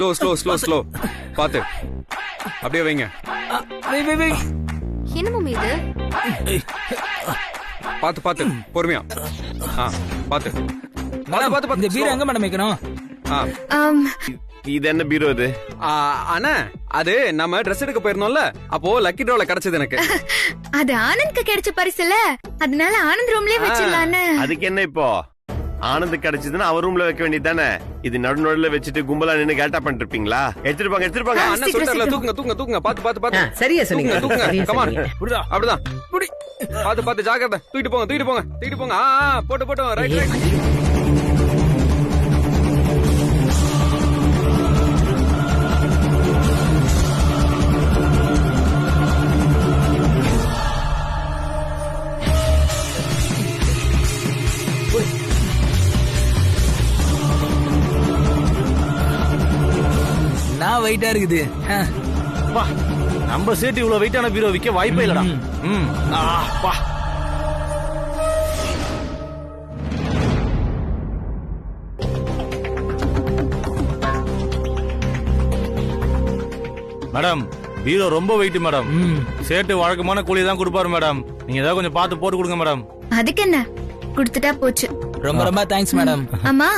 Slow slow slow slow. பாத்து அப்படியே வைங்க. என்ன மம்மி இது? பாத்து பாத்து பொறுமையா. பாத்து மேடம் பாத்து இந்த பீரோ எங்க மேடம் வைக்கணும்? இது என்ன பீரோ இது? அண்ணா அது நம்ம ட்ரெஸ் எடுக்க போயிருந்தோம்ல, அப்போ லக்கி ட்ரால கிடைச்சது எனக்கு. அது ஆனந்த்க்கு கிடைச்ச பரிசுல, அதனால ஆனந்த் ரூம்லயே வச்சிடலான்னு. அதுக்கு என்ன இப்போ? ஆனந்த் கிடைச்சதுன்னா அவர் ரூம்ல வைக்க வேண்டியதானே. இது நடுநடுல வச்சுட்டு கும்பலா நின்னு கேட்டா பண்ணிட்டு இருப்பீங்களா? எடுத்துட்டு போங்க எடுத்துட்டு போங்க. அண்ணா சொல்றாருல, தூக்குங்க தூக்குங்க தூக்குங்க. பாத்து பாத்து பாத்து. சரியா சொன்னீங்க. தூக்குங்க. Come on. அப்படிதான். புடி. பாத்து பாத்து ஜாக்கிரதை. தூக்கிட்டு போங்க தூக்கிட்டு போங்க தூக்கிட்டு போங்க. போட்டு போட்டு ரைட் ரைட். நான் வெயிட்டா இருக்குது. நம்ம சேட்டு இவ்வளவு வெயிட்டான பீரோ விக்க வாய்ப்பே இல்லடா. மேடம் பீரோ ரொம்ப வெயிட் மேடம். சேட்டு வழக்கமான கூலி தான் கொடுப்பாரு மேடம். நீங்க ஏதாவது கொஞ்சம் பார்த்து போட்டு கொடுங்க மேடம். அதுக்கு என்ன, கொடுத்துட்டா போச்சு. ரொம்ப ரொம்ப தேங்க்ஸ் மேடம். அம்மா,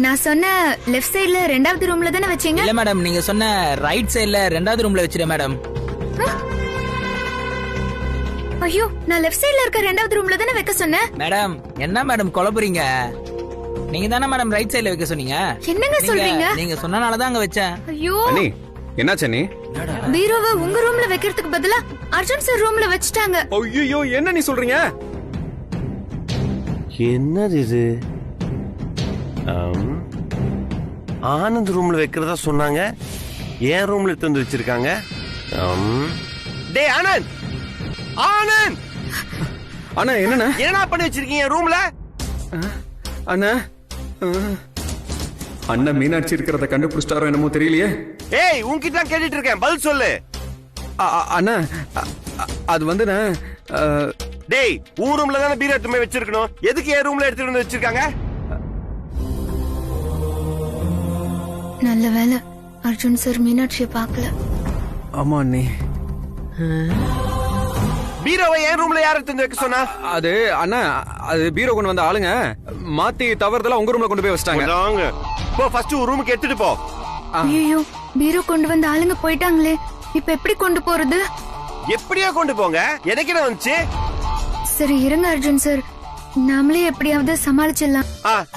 நான் சொன்ன லெஃப்ட் சைடுல ரெண்டாவது ரூம்ல தானே வச்சீங்க? இல்ல மேடம், நீங்க சொன்ன ரைட் சைடுல ரெண்டாவது ரூம்ல வச்சிரேன் மேடம். ஐயோ, நான் லெஃப்ட் சைடுல இருக்க ரெண்டாவது ரூம்ல தானே வைக்க சொன்னேன். மேடம் என்ன மேடம் குழப்புறீங்க? நீங்க தானே மேடம் ரைட் சைடுல வைக்க சொன்னீங்க. என்னங்க சொல்றீங்க? நீங்க சொன்னனால தான் அங்க வச்சேன். ஐயோ, அண்ணி என்னாச்சு அண்ணி? பீரோவை உங்க ரூம்ல வைக்கிறதுக்கு பதிலா அர்ஜுன் சார் ரூம்ல வச்சிட்டாங்க. ஐயோ என்ன நீ சொல்றீங்க? என்னது இது? ஆனந்த் ரூம்ல வைக்கிறதா சொன்னாங்க. ஏன் ரூம்ல எடுத்து வந்து வச்சிருக்காங்க? டேய் ஆனந்த், ஆனந்த் அண்ணா என்னண்ணா என்ன பண்ணி வச்சிருக்கீங்க ரூம்ல? அண்ணா அண்ணன் மீனாட்சி இருக்கிறத கண்டுபிடிச்சிட்டாரோ என்னமோ தெரியலையே. ஏய் உன்கிட்ட கேட்டுட்டு இருக்கேன், பதில் சொல்லு. அண்ணா அது வந்து டேய் உன் ரூம்ல தானே பீரோ எடுத்து போய் வச்சிருக்கணும். எதுக்கு என் ரூம்ல எடுத்துட்டு வந்து வச்சிருக்காங்க? நல்ல வேலை அர்ஜுன் சார் மீனாட்சியை பார்க்கல. ஆமா அண்ணி. பீரோவை என் ரூம்ல யார் எடுத்து வந்து வைக்க சொன்னா? அது அண்ணா அது பீரோ கொண்டு வந்த ஆளுங்க மாத்தி தவறுதலா உங்க ரூம்ல கொண்டு போய் வச்சிட்டாங்க. போ ஃபர்ஸ்ட் உன் ரூமுக்கு எடுத்துட்டு போ. ஐயோ, பீரோ கொண்டு வந்த ஆளுங்க போயிட்டாங்களே, இப்ப எப்படி கொண்டு போறது? எப்படியா கொண்டு போங்க, எனக்கு என்ன வந்துச்சு? சரி இருங்க அர்ஜுன் சார், நாமளே எப்படியாவது சமாளிச்சிடலாம்.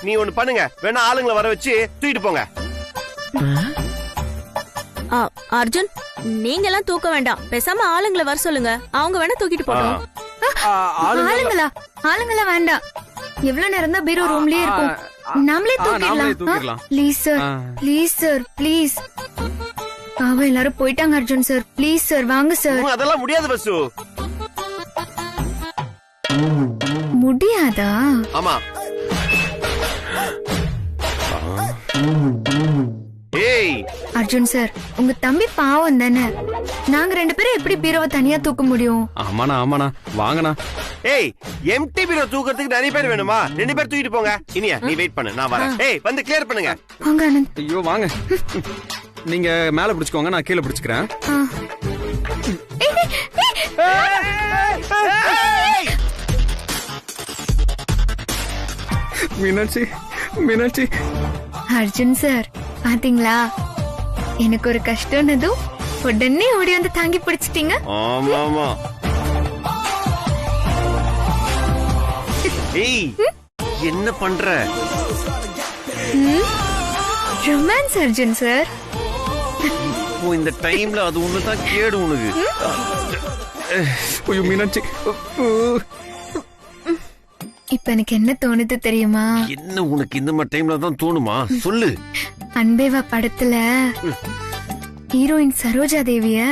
நீ ஒண்ணு பண்ணுங்க, வேணா ஆளுங்களை வர வச்சு தூக்கிட்டு போங்க. அர்ஜுன், நீங்க எல்லாம் தூக்க வேண்டாம், பேசாம ஆளுங்களை வர சொல்லுங்க, அவங்க வேணா தூக்கிட்டு போட்டோம். ஆளுங்களா வேண்டாம், எவ்வளவு நேரம் தான் பீரோ ரூம்லயே இருக்கும், நாமளே தூக்கிடலாம். Please sir, please sir, please. பாவம் எல்லாரும் போயிட்டாங்க அர்ஜுன் சார், ப்ளீஸ் சார் வாங்க சார். அதெல்லாம் முடியாது பசு. முடியாதா? ஆமா. ஏய் அர்ஜுன் சார், உங்க தம்பி பாவம் தானே, நாங்க ரெண்டு பேரும் எப்படி பீரோவை தனியா தூக்க முடியும்? ஆமாண்ணா ஆமாண்ணா வாங்கண்ணா. ஏய் எம்டி பீரோ தூக்கிறதுக்கு நிறைய பேர் வேணுமா? ரெண்டு பேர் தூக்கிட்டு போங்க. இனியா நீ வெயிட் பண்ணு, நான் வரேன். ஏய் வந்து கிளியர் பண்ணுங்க. வாங்க ஆனந்த். ஐயோ வாங்க. நீங்க மேல பிடிச்சுக்கோங்க, நான் கீழே பிடிச்சுக்கிறேன். மீனாட்சி மீனாட்சி. அர்ஜுன் சார் பாத்தீங்களா, எனக்கு ஒரு கஷ்டம்னதும் உடனே ஓடி வந்து தாங்கி பிடிச்சிட்டீங்க. ஆமா ஆமா. ஏய் என்ன பண்ற? Romance Arjun sir. இந்த டைம்ல அது ஒண்ணுதான் கேடு உனக்கு. ஐயோ மீனாட்சி. இப்ப எனக்கு என்ன தோணுது தெரியுமா? என்ன உனக்கு இந்த மாதிரி டைம்ல தான் தோணுமா? சொல்லு. அன்பேவா படத்துல ஹீரோயின் சரோஜா தேவிய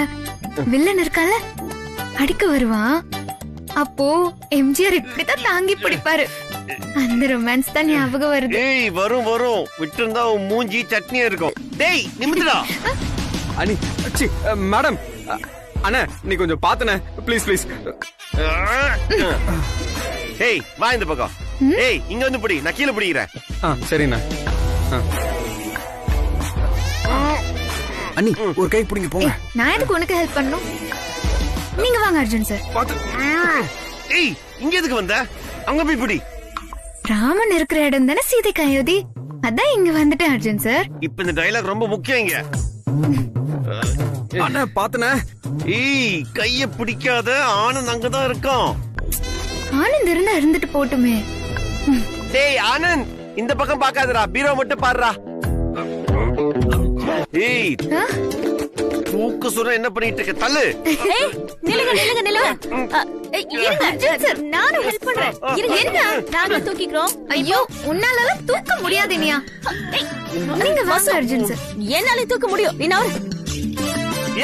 வில்லன் இருக்கால அடிக்க வருவான், அப்போ எம்ஜிஆர் இப்படிதான் தாங்கி பிடிப்பாரு. அந்த ரொமான்ஸ் தான் ஞாபகம் வருது. ஏய் வரும் வரும், விட்டு இருந்தா உன் மூஞ்சி சட்னியா இருக்கும். டேய் நிமித்துடா. அனி சி மேடம். அண்ணா நீ கொஞ்சம் பாத்துனே ப்ளீஸ் ப்ளீஸ். ஏய் வா இந்த பக்கம். ஏய் இங்க வந்து பிடி, நான் கீழே பிடிக்கிறேன். சரிண்ணா. அண்ணி ஒரு கை பிடிங்க போங்க. நான் எதுக்கு உனக்கு ஹெல்ப் பண்ணும்? நீங்க வாங்க அர்ஜுன் சார். ஏய் இங்க எதுக்கு வந்த? அங்க போய் பிடி. ராமன் இருக்கிற இடம் தானே சீதைக்கு அயோத்தி, அதான் இங்க வந்துட்டேன் அர்ஜுன் சார். இப்ப இந்த டயலாக் ரொம்ப முக்கியம் இங்க. அண்ணா பாத்துன. ஏய் கைய பிடிக்காத, ஆனந்த் அங்கதான் இருக்கான். ஆனந்த் இருந்தா இருந்துட்டு போட்டுமே. டேய் ஆனந்த் இந்த பக்கம் பாக்காதடா, பீரோ மட்டும் பாருடா. ஏய் தூக்கு சொல்ற என்ன பண்ணிட்டு இருக்க? தள்ளு. ஏய், நில்லுங்க நில்லுங்க நில்லுங்க. இருங்க அர்ஜுன் சார், நானும் ஹெல்ப் பண்றேன். இருங்க நாங்க தூக்கிக்கிறோம். ஐயோ உன்னால தூக்க முடியாது இனியா. நீங்க வாங்க அர்ஜுன் சார். என்னால தூக்க முடியும். நீ நவரு.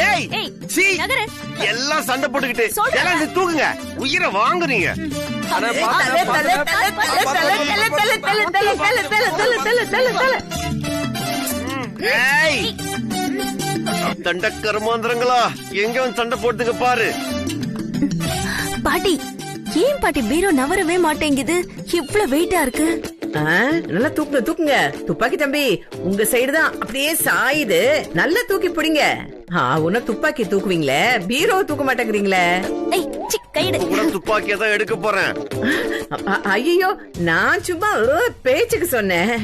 ஏய் ஏய், சீ நகரு. எல்லாம் சண்டை போட்டுக்கிட்டு சொல்றேன். எல்லாம் இந்த தூக்குங்க, உயிரை வாங்குறீங்க. ஏய் தண்ட கர்மாந்திரங்களா, எங்க வந்து சண்டை போட்டுக்க பாரு. பாட்டி, ஏன் பாட்டி பீரோ நவரவே மாட்டேங்குது? இவ்வளவு வெயிட்டா இருக்கு. நல்லா தூக்குங்க தூக்குங்க. துப்பாக்கி தம்பி உங்க சைடு தான் அப்படியே சாயுது, நல்லா தூக்கி பிடிங்க. உன்ன துப்பாக்கி தூக்குவீங்களே, பீரோ தூக்க மாட்டேங்கிறீங்களே. ஏய் சி, கையிடு. கூட துப்பாக்கியை தான் எடுக்க போறேன். ஐயோ நான் சும்மா பேச்சுக்கு சொன்னேன்.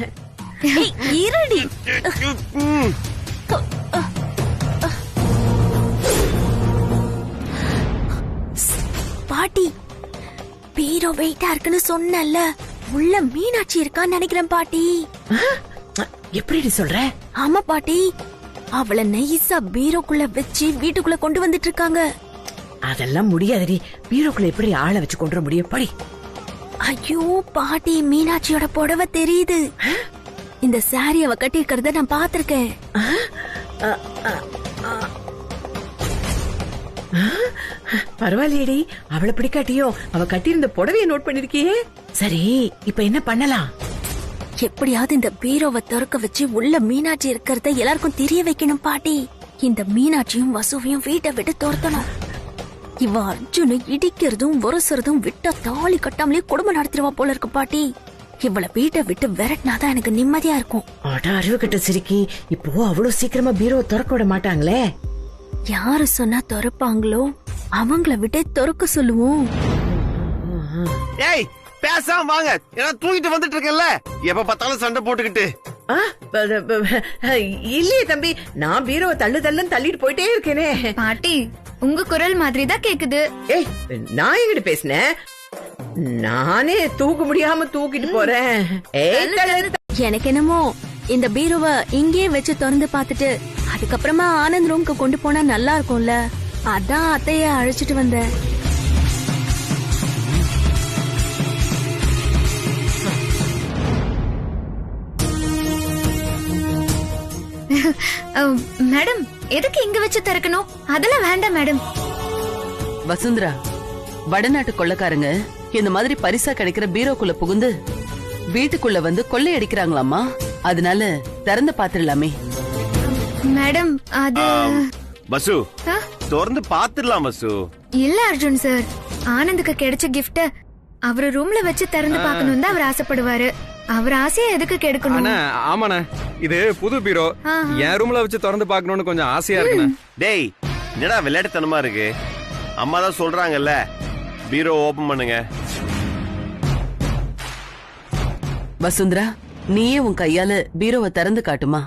ஏய் இருடி. பாட்டி, பீரோ வெயிட்டா இருக்குன்னு சொன்னல, உள்ள மீனாட்சி இருக்கான்னு நினைக்கிறேன் பாட்டி. எப்படி சொல்ற? ஆமா பாட்டி, அவளை நைஸா பீரோக்குள்ள வச்சு வீட்டுக்குள்ள கொண்டு வந்துட்டு இருக்காங்க. அதெல்லாம் முடியாதுடி, பீரோக்குள்ள எப்படி ஆளை வச்சு கொண்டு வர முடியும்? படி. ஐயோ பாட்டி, மீனாட்சியோட புடவை தெரியுது. இந்த சாரி அவ கட்டி இருக்கிறத நான் பாத்திருக்கேன். பரவாயில்லையடி, அவளை பிடிக்காட்டியும் அவ கட்டியிருந்த புடவைய நோட் பண்ணிருக்கியே. சரி இப்ப என்ன பண்ணலாம்? எப்படியாவது இந்த பீரோவை திறக்க வச்சு உள்ள மீனாட்சி இருக்கிறத எல்லாருக்கும் தெரிய வைக்கணும் பாட்டி. இந்த மீனாட்சியும் வசுவையும் வீட்டை விட்டு துரத்தணும். இவ அர்ஜுனை இடிக்கிறதும் உரசுறதும் விட்டா தாலி கட்டாமலே குடும்பம் நடத்திடுவா போல இருக்கு பாட்டி. இவளை வீட்டை விட்டு விரட்டினாதான் எனக்கு நிம்மதியா இருக்கும். அறிவு கிட்ட சிரிக்கி, இப்போ அவ்வளவு சீக்கிரமா பீரோ திறக்க விட மாட்டாங்களே. யாரு சொன்னா திறப்பாங்களோ அவங்கள விட்டே திறக்க சொல்லுவோம். ஏய் பேசாம வாங்க, ஏன்னா தூக்கிட்டு வந்துட்டு இருக்கேன்ல, எப்ப பார்த்தாலும் சண்டை போட்டுக்கிட்டு. இல்லையே தம்பி, நான் பீரோவை தள்ளு தள்ளுன்னு தள்ளிட்டு போயிட்டே இருக்கேனே. பாட்டி உங்க குரல் மாதிரி தான் கேக்குது. ஏய் நான் எங்கிட்ட பேசினேன்? நானே தூக்க முடியாம தூக்கிட்டு போறேன். எனக்கு என்னமோ இந்த பீரோவை இங்கேயே வச்சு திறந்து பாத்துட்டு அதுக்கப்புறமா ஆனந்த் ரூம்க்கு கொண்டு போனா நல்லா இருக்கும்ல, அதான் அத்தைய அழைச்சிட்டு வந்தேன். மேடம் எதுக்கு இங்க வச்சு திறக்கணும்? அதெல்லாம் வேண்டாம் மேடம். வசுந்தரா, வடநாட்டு கொள்ளைக்காரங்க இந்த மாதிரி பரிசா கிடைக்கிற பீரோக்குள்ள புகுந்து வீட்டுக்குள்ள வந்து கொள்ளையடிக்கிறாங்களாமா, அதனால திறந்து பாத்துடலாமே. மேடம் அது பசு திறந்து பாத்துடலாம் பசு. இல்ல அர்ஜுன் சார், ஆனந்துக்கு கிடைச்ச கிஃப்ட அவரு ரூம்ல வச்சு திறந்து பாக்கணும் தான் அவர் ஆசைப்படுவாரு. அவர் ஆசையை எதுக்கு கெடுக்கணும்? அண்ணா ஆமாண்ணே, இது புது பீரோ, என் ரூம்ல வச்சு திறந்து பாக்கணும்னு கொஞ்சம் ஆசையா இருக்குண்ணே. டேய் என்னடா விளையாட்டுத்தனமா இருக்கு? அம்மா தான் சொல்றாங்கல்ல, பீரோ ஓபன் பண்ணுங்க. வசுந்தரா, நீயே உன் கையால பீரோவை திறந்து காட்டுமா.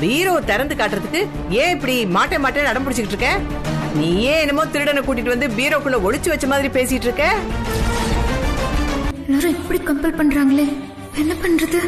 பீரோ திறந்து காட்டுறதுக்கு ஏன் இப்படி மாட்டே மாட்டே அடம் பிடிச்சிட்டு இருக்க? நீயே என்னமோ திருடனை கூட்டிட்டு வந்து பீரோக்குள்ள ஒளிச்சு வச்ச மாதிரி பேசிட்டு இருக்க. எல்லாரும் இப்படி கம்பல் பண்றாங்களே, என்ன பண்றது?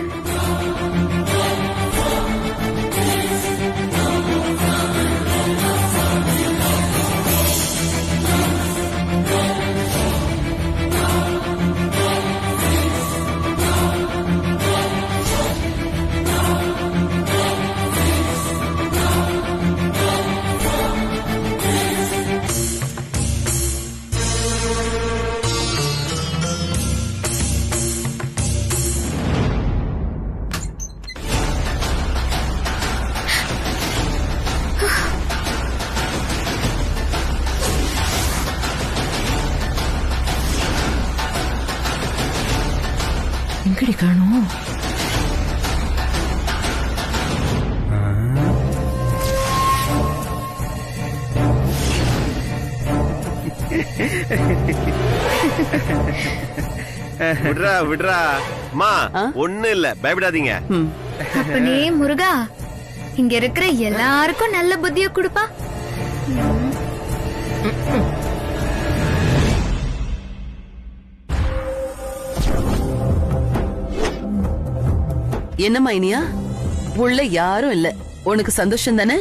எங்கடி காணோம்? விடுறா விடுறா மா, ஒண்ணு இல்ல, பயப்படாதீங்க. அப்பனே முருகா, இங்க இருக்கிற எல்லாருக்கும் நல்ல புத்திய கொடுப்பா. என்னம்மா இனியா, உள்ள யாரும் இல்ல, உனக்கு சந்தோஷம் தானே?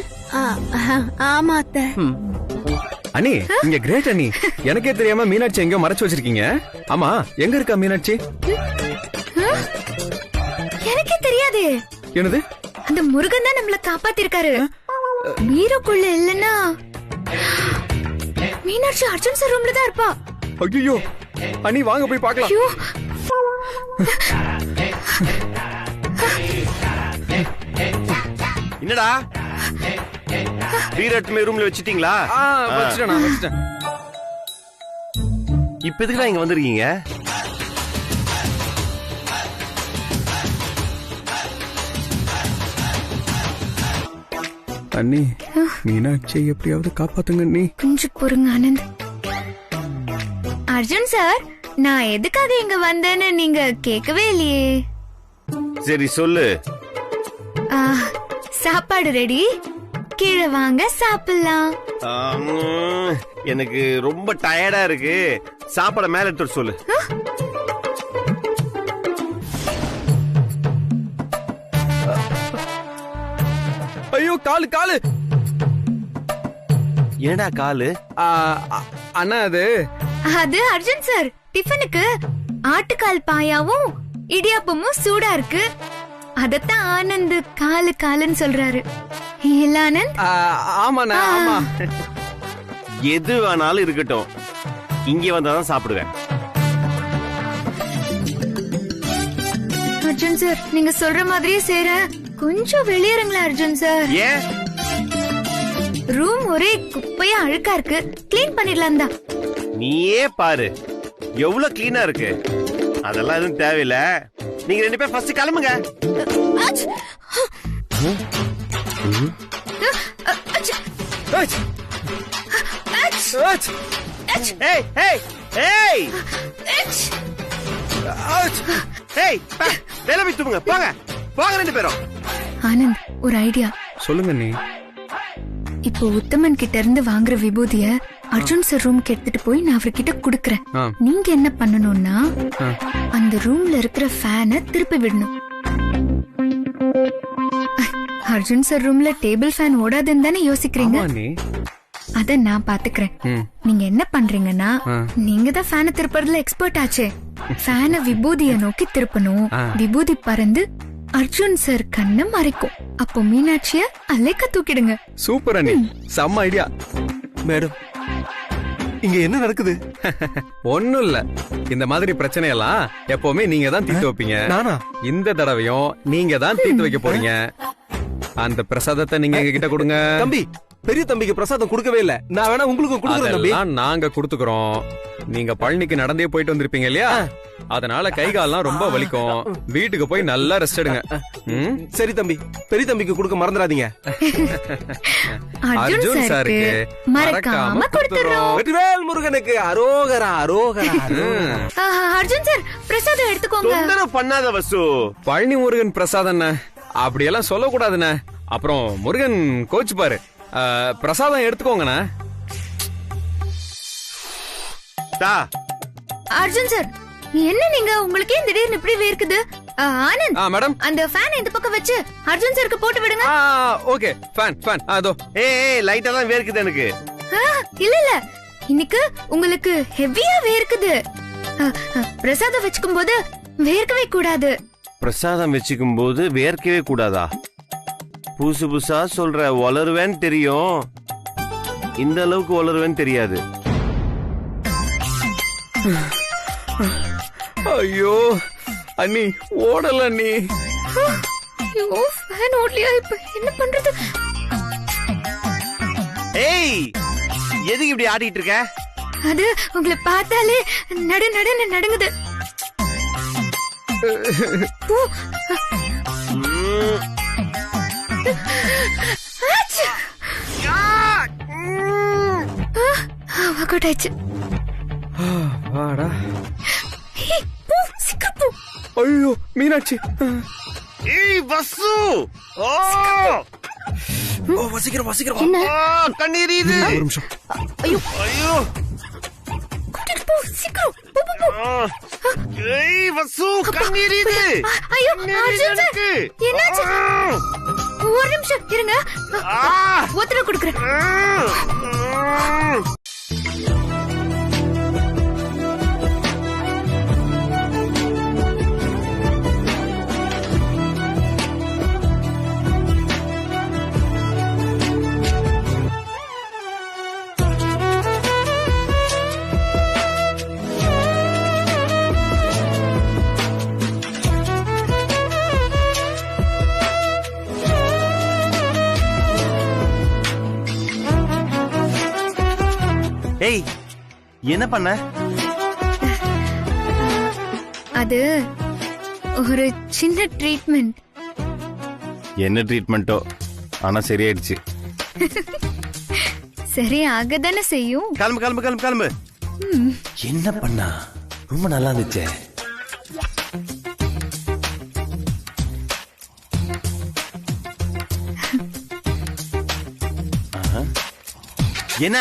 ஆமா அத்தை. அண்ணி இங்க கிரேட் அண்ணி. எனக்கே தெரியாம மீனாட்சி எங்கயோ மறைச்சு வச்சிருக்கீங்க. ஆமா, எங்க இருக்கா மீனாட்சி? எனக்கே தெரியாது. என்னது? அந்த முருகன் தான் நம்மள காப்பாத்திருக்காரு. பீரோக்குள்ள இல்லன்னா மீனாட்சி அர்ஜுன் சார் ரூம்ல தான் இருப்பா. ஐயோ அண்ணி, வாங்க போய் பார்க்கலாம். ஐயோ, என்னடா பீரட்மே ரூம்ல வச்சிட்டீங்களா? வச்சிட்டேன். இப்ப எதுக்குடா இங்க வந்திருக்கீங்க? அண்ணி, மீனாட்சி எப்படியாவது காப்பாத்துங்க அண்ணி. கொஞ்சம் பொறுங்க ஆனந்த். அர்ஜுன் சார், நான் எதுக்காக இங்க வந்தேன்னு நீங்க கேட்கவே இல்லையே. சரி சொல்லு. சாப்பாடு ரெடி, கீழே வாங்க சாப்பிடலாம். எனக்கு ரொம்ப டயர்டா இருக்கு, சாப்பாட மேல எடுத்து சொல்லு. ஐயோ, காலு காலு. ஏடா காலு? அண்ணா அது அர்ஜுன் சார் டிஃபனுக்கு ஆட்டுக்கால் பாயாவும் இடியாப்பமும் சூடா இருக்கு. அதத்தான் ஆனந்த் காலு காலுன்னு சொல்றாரு. இல்ல ஆனந்த்? ஆமாண்ணா, ஆமா. எது வேணாலும் இருக்கட்டும், இங்க வந்தாதான் சாப்பிடுவேன். அர்ஜுன் சார், நீங்க சொல்ற மாதிரியே செய்றேன். கொஞ்சம் வெளியேறுங்களா அர்ஜுன் சார்? ஏன்? ரூம் ஒரே குப்பையா அழுக்கா இருக்கு, கிளீன் பண்ணிடலாம் தான். நீயே பாரு எவ்வளவு கிளீனா இருக்கு. அதெல்லாம் எதுவும் தேவையில்ல, நீங்க ரெண்டு பேரும் ஃபர்ஸ்ட் கிளம்புங்க. போங்க ரெண்டு பேரும். ஆனந்த், ஒரு ஐடியா சொல்லுங்க நீ. இப்போ உத்தமன் கிட்ட இருந்து வாங்குற விபூதிய அர்ஜுன் சார் ரூம்க்கு எடுத்துட்டு போய் நான் அவர்கிட்ட குடுக்கறேன். நீங்க என்ன பண்ணணும்னா, அந்த ரூம்ல இருக்கிற ஃபேனை திருப்பி விடணும். அர்ஜுன் சார் ரூம்ல டேபிள் ஃபேன் ஓடாதுன்னு தானே யோசிக்கிறீங்க? அத நான் பாத்துக்கிறேன். நீங்க என்ன பண்றீங்கன்னா, நீங்க தான் ஃபேனை திருப்பறதுல எக்ஸ்பர்ட் ஆச்சே. ஃபேனை விபூதிய நோக்கி திருப்பணும். விபூதி பறந்து அர்ஜுன் சார் கண்ண மறைக்கும். அப்போ மீனாட்சிய அலைக்க தூக்கிடுங்க. சூப்பர் அண்ணி, செம்ம ஐடியா. மேடம், இங்க என்ன நடக்குது? ஒண்ணும் இல்ல, இந்த மாதிரி பிரச்சனை எல்லாம் எப்பவுமே நீங்க தான் தீர்த்து வைப்பீங்க. நானா? இந்த தடவையும் நீங்க தான் தீர்த்து வைக்க போறீங்க. அந்த பிரசாதத்தை நீங்க எங்க கிட்ட கொடுங்க. தம்பி, பெரிய தம்பிக்கு பிரசாதம் கொடுக்கவே இல்ல. நான் வேணா உங்களுக்கு கொடுக்குறேன் தம்பி. நாங்க கொடுத்துக்கிறோம். நீங்க பழனிக்கு நடந்தே போயிட்டு வந்திருப்பீங்க இல்லையா, அதனால கை கால்லாம் ரொம்ப வலிக்கும். வீட்டுக்கு போய் நல்லா ரெஸ்ட் எடுங்க. சரி தம்பி, பெரிய தம்பிக்கு கொடுக்க மறந்துடாதீங்க. அர்ஜுன் சாருக்கு மறக்காம கொடுத்துறோம். வெற்றிவேல் முருகனுக்கு அரோகரா அரோகரா. அர்ஜுன் சார், பிரசாதம் எடுத்துக்கோங்க. தொந்தரவு பண்ணாத வசு. பழனி முருகன் பிரசாதம் அப்படியெல்லாம் சொல்லக்கூடாதுண்ணே, அப்புறம் முருகன் கோச்சு பாரு. பிரசாதம் எடுத்துக்கோங்கண்ணா. அர்ஜுன் சார், என்ன நீங்க உங்களுக்கே திடீர்னு இப்படி வேர்க்குது? ஆனந்த் மேடம், அந்த ஃபேன் இந்த பக்கம் வச்சு அர்ஜுன் சாருக்கு போட்டு விடுங்க. ஓகே, ஃபேன் ஃபேன் அதோ. ஏய், லைட்டா தான் வேர்க்குது எனக்கு. இல்ல இல்ல, இன்னைக்கு உங்களுக்கு ஹெவியா வேர்க்குது. பிரசாதம் வச்சுக்கும் போது வேர்க்கவே கூடாது. பிரசாதம் வச்சுக்கும் போது வேர்க்கவே கூடாதா? புதுசு புதுசா சொல்ற. வளருவேன்னு தெரியும், இந்த அளவுக்கு வளருவேன்னு தெரியாது. ஐயோ அண்ணி, ஓடல அண்ணி. ஐயோ, ஃபேன் ஓடலையா? இப்ப என்ன பண்றது? ஏய், எதுக்கு இப்படி ஆடிட்டு இருக்க? அது உங்களை பார்த்தாலே நடு நடுன்னு நடுங்குது. போ. ஒர்க் அவுட் ஆயிடுச்சு. வாடா. ஏய், போ, சீக்கிரம் போ. ஐயோ மீனாட்சி. ஏய் வசு, ஓ சீக்கிரம் கண்ணீரிது. ஒரு நிமிஷம். ஐயோ ஐயோ, கூட்டிட்டு போ, சீக்கிரம் போ, போ, போ. ஏய் வசு, கண்ணீரிது. ஐயோ, அர்ஜுன் சார், என்னாச்சு? ஒரு நிமிஷம் இருங்க, ஒத்தனை கொடுக்குறேன். ஏய், என்ன பண்ண? அது ஒரு சின்ன ட்ரீட்மெண்ட். என்ன ட்ரீட்மெண்ட்டோ, ஆனா சரியாயிடுச்சு. சரி ஆகதானே செய்யும். கிளம்பு கிளம்பு கிளம்பு கிளம்பு. என்ன பண்ணா? ரொம்ப நல்லா இருந்துச்சே. என்ன?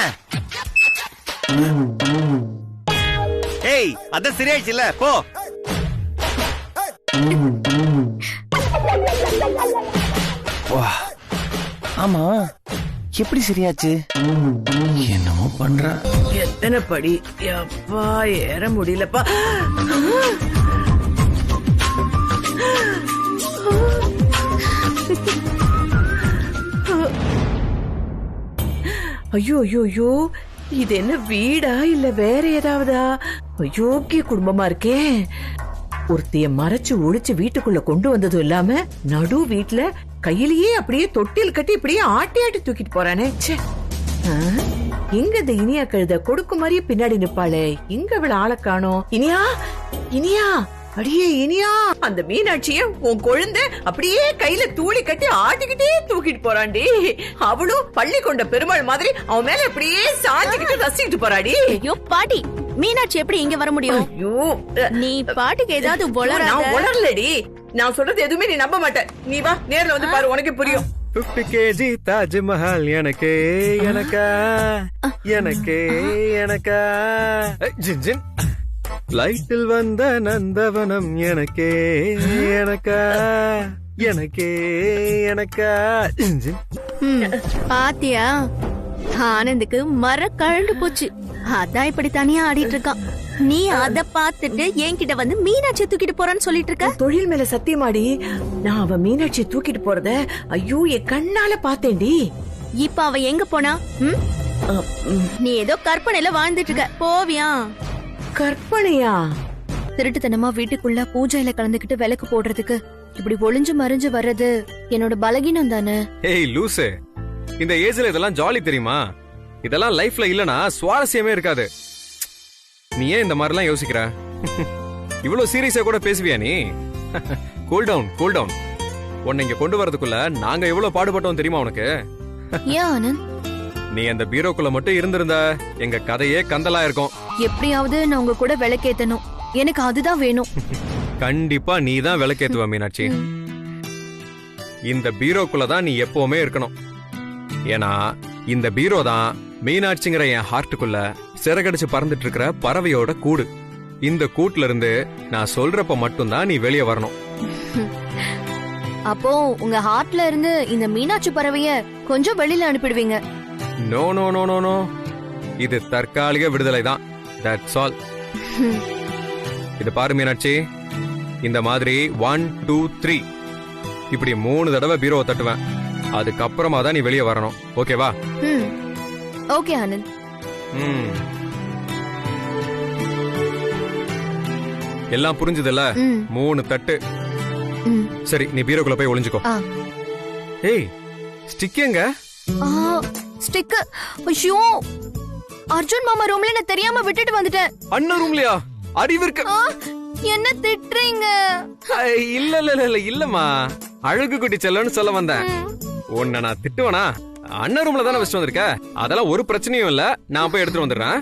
ஏய், அதான் சரியாயிடுச்சுல, போ. ஆமா, எப்படி சரியாச்சு? என்னமோ பண்ற. எத்தனை படி எப்பா, ஏற முடியலப்பா. ஐயோ ஐயோ ஐயோ, இது என்ன வீடா இல்ல வேற ஏதாவதா? அயோக்கிய குடும்பமா இருக்கே. ஒருத்தைய மறைச்சு ஒழிச்சு வீட்டுக்குள்ள கொண்டு வந்ததும் இல்லாம நடு வீட்டுல கையிலேயே அப்படியே தொட்டில் கட்டி இப்படியே ஆட்டி ஆட்டி தூக்கிட்டு போறானே. எங்க இந்த இனியா கழுத கொடுக்கு மாதிரியே பின்னாடி நிப்பாளே, எங்க அவள ஆளை காணோம்? இனியா, இனியா, அடியே இனியா, அந்த மீனாட்சிய உன் குழந்தை அப்படியே கையில தூளி கட்டி ஆட்டிக்கிட்டே தூக்கிட்டு போறாண்டி. அவளும் பள்ளி கொண்ட பெருமாள் மாதிரி அவன் மேல அப்படியே சாஞ்சிக்கிட்டு ரசிக்கிட்டு போறாடி. ஐயோ பாட்டி, மீனாட்சி எப்படி இங்க வர முடியும்? ஐயோ, நீ பாட்டுக்கு ஏதாவது நான் உளறலடி. நான் சொல்றது எதுவுமே நீ நம்ப மாட்ட. நீ வா, நேர்ல வந்து பாரு, உனக்கு புரியும். 50 kg தாஜ்மஹால் எனக்கே எனக்கா எனக்கே எனக்கா. ஜின் லைட்டில் வந்த நந்தவனம் எனக்கே எனக்கா எனக்கே எனக்கா. பாத்தியா, ஆனந்துக்கு மர கழண்டு போச்சு, அதான் இப்படி தனியா ஆடிட்டு இருக்கான். நீ அத பாத்துட்டு என்கிட்ட வந்து மீனாட்சி தூக்கிட்டு போறான்னு சொல்லிட்டு இருக்க. தொழில் மேல சத்தியமாடி, நான் அவ மீனாட்சி தூக்கிட்டு போறத ஐயோ என் கண்ணால பாத்தேன்டி. இப்ப அவ எங்க போனா? நீ ஏதோ கற்பனையில வாழ்ந்துட்டு இருக்க, போவியா? கற்பனையா? திருட்டுத்தனமா வீட்டுக்குள்ள பூஜையில கலந்துக்கிட்டு விளக்கு போடுறதுக்கு இப்படி ஒளிஞ்சு மறைஞ்சு வர்றது என்னோட பலகீனம் தானே. ஏய் லூசு, இந்த ஏஜ்ல இதெல்லாம் ஜாலி தெரியுமா? இதெல்லாம் லைஃப்ல இல்லனா சுவாரஸ்யமே இருக்காது. நீ ஏன் இந்த மாதிரிலாம் யோசிக்கிற? இவ்வளவு சீரியஸா கூட பேசுவியா நீ? Cool down cool down. உன்னை இங்க கொண்டு வரதுக்குள்ள நாங்க எவ்வளவு பாடுபட்டோம் தெரியுமா உனக்கு? ஏன் ஆனந்த்? நீ அந்த பீரோக்குள்ள மட்டும் இருந்திருந்த எங்க கதையே கந்தலா இருக்கும். எப்படியாவது நான் உங்க கூட விளக்கேத்தணும், எனக்கு அதுதான் வேணும். கண்டிப்பா நீ தான் விளக்கேத்துவ மீனாட்சி. இந்த பீரோக்குள்ளதான் நீ எப்பவுமே இருக்கணும். ஏன்னா இந்த பீரோ தான் மீனாட்சிங்கிற என் ஹார்ட்டுக்குள்ள சிறகடிச்சு பறந்துட்டு இருக்கிற பறவையோட கூடு. இந்த கூட்டுல இருந்து நான் சொல்றப்ப மட்டும்தான் நீ வெளியே வரணும். அப்போ உங்க ஹார்ட்ல இருந்து இந்த மீனாட்சி பறவைய கொஞ்சம் வெளியில அனுப்பிடுவீங்க? No no no no no, இது தற்காலிக விடுதலை தான். That's all. இது பாரு மீனாட்சி, இந்த மாதிரி 1 2 3 இப்படி 3 தடவை பீரோவை தட்டுவேன். அதுக்கப்புறமா தான் நீ வெளியே வரணும். ஓகேவா? ஓகே ஆனந்த். எல்லாம் புரிஞ்சதுல? 3 தட்டு. சரி, நீ பீரோக்குள்ள போய் ஒளிஞ்சுக்கோ. ஏய், ஸ்டிக் எங்க? ஸ்டிக்? ஐயோ, அர்ஜுன் மாமா ரூம்ல நான் தெரியாம விட்டுட்டு வந்துட்டேன். அண்ணன் ரூம்லயா? அறிவு இருக்கு. என்ன திட்டுறீங்க? இல்ல இல்ல இல்ல இல்ல இல்லம்மா, அழகு குட்டி செல்லன்னு சொல்ல வந்தேன். உன்னை நான் திட்டுவனா? அண்ணன் ரூம்ல தானே வச்சுட்டு வந்திருக்க, அதெல்லாம் ஒரு பிரச்சனையும் இல்ல. நான் போய் எடுத்துட்டு வந்துடுறேன்.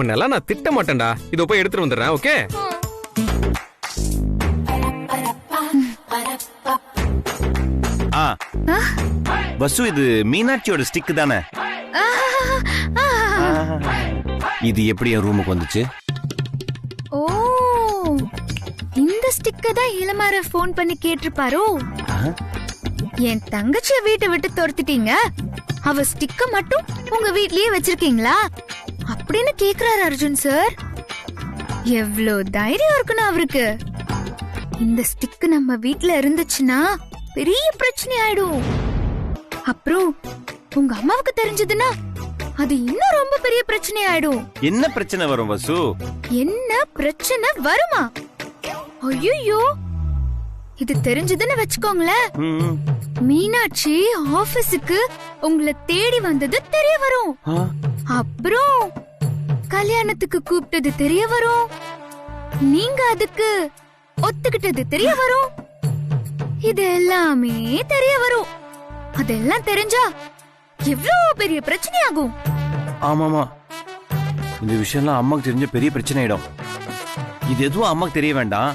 உன்னெல்லாம் நான் திட்ட மாட்டேன்டா. இதோ போய் எடுத்துட்டு வந்துடுறேன். ஓகே? வசு, இது மீனாட்சியோட ஸ்டிக் தானே? இது எப்படி என் ரூமுக்கு வந்துச்சு? ஓ, இந்த ஸ்டிக்க தான் இளமார போன் பண்ணி கேட்டிருப்பாரோ. என் தங்கச்சிய வீட்டை விட்டு துரத்திட்டீங்க, அவ ஸ்டிக்க மட்டும் உங்க வீட்லயே வச்சிருக்கீங்களா அப்படின்னு கேக்குறாரு அர்ஜுன் சார். எவ்ளோ தைரியம் இருக்கணும் அவருக்கு. இந்த ஸ்டிக் நம்ம வீட்ல இருந்துச்சுன்னா பெரிய பிரச்சனை ஆயிடும். அப்புறம் உங்க அம்மாவுக்கு தெரிஞ்சதுன்னா அது இன்னும் ரொம்ப பெரிய பிரச்சனை ஆயிடும். என்ன பிரச்சனை வரும் வசு? என்ன பிரச்சனை வருமா? ஐயோ, இது தெரிஞ்சதுன்னு வச்சுக்கோங்களேன், மீனாட்சி ஆபீஸுக்கு உங்களை தேடி வந்தது தெரிய வரும். அப்புறம் கல்யாணத்துக்கு கூப்பிட்டது தெரிய வரும். நீங்க அதுக்கு ஒத்துக்கிட்டது தெரிய வரும். இது எல்லாமே தெரிய வரும். அதெல்லாம் தெரிஞ்சா எவ்வளவு பெரிய பிரச்சனை ஆகும். ஆமாமா, இந்த விஷயம்லாம் அம்மாக்கு தெரிஞ்ச பெரிய பிரச்சனை ஆயிடும். இது எதுவும் அம்மாக்கு தெரிய வேண்டாம்,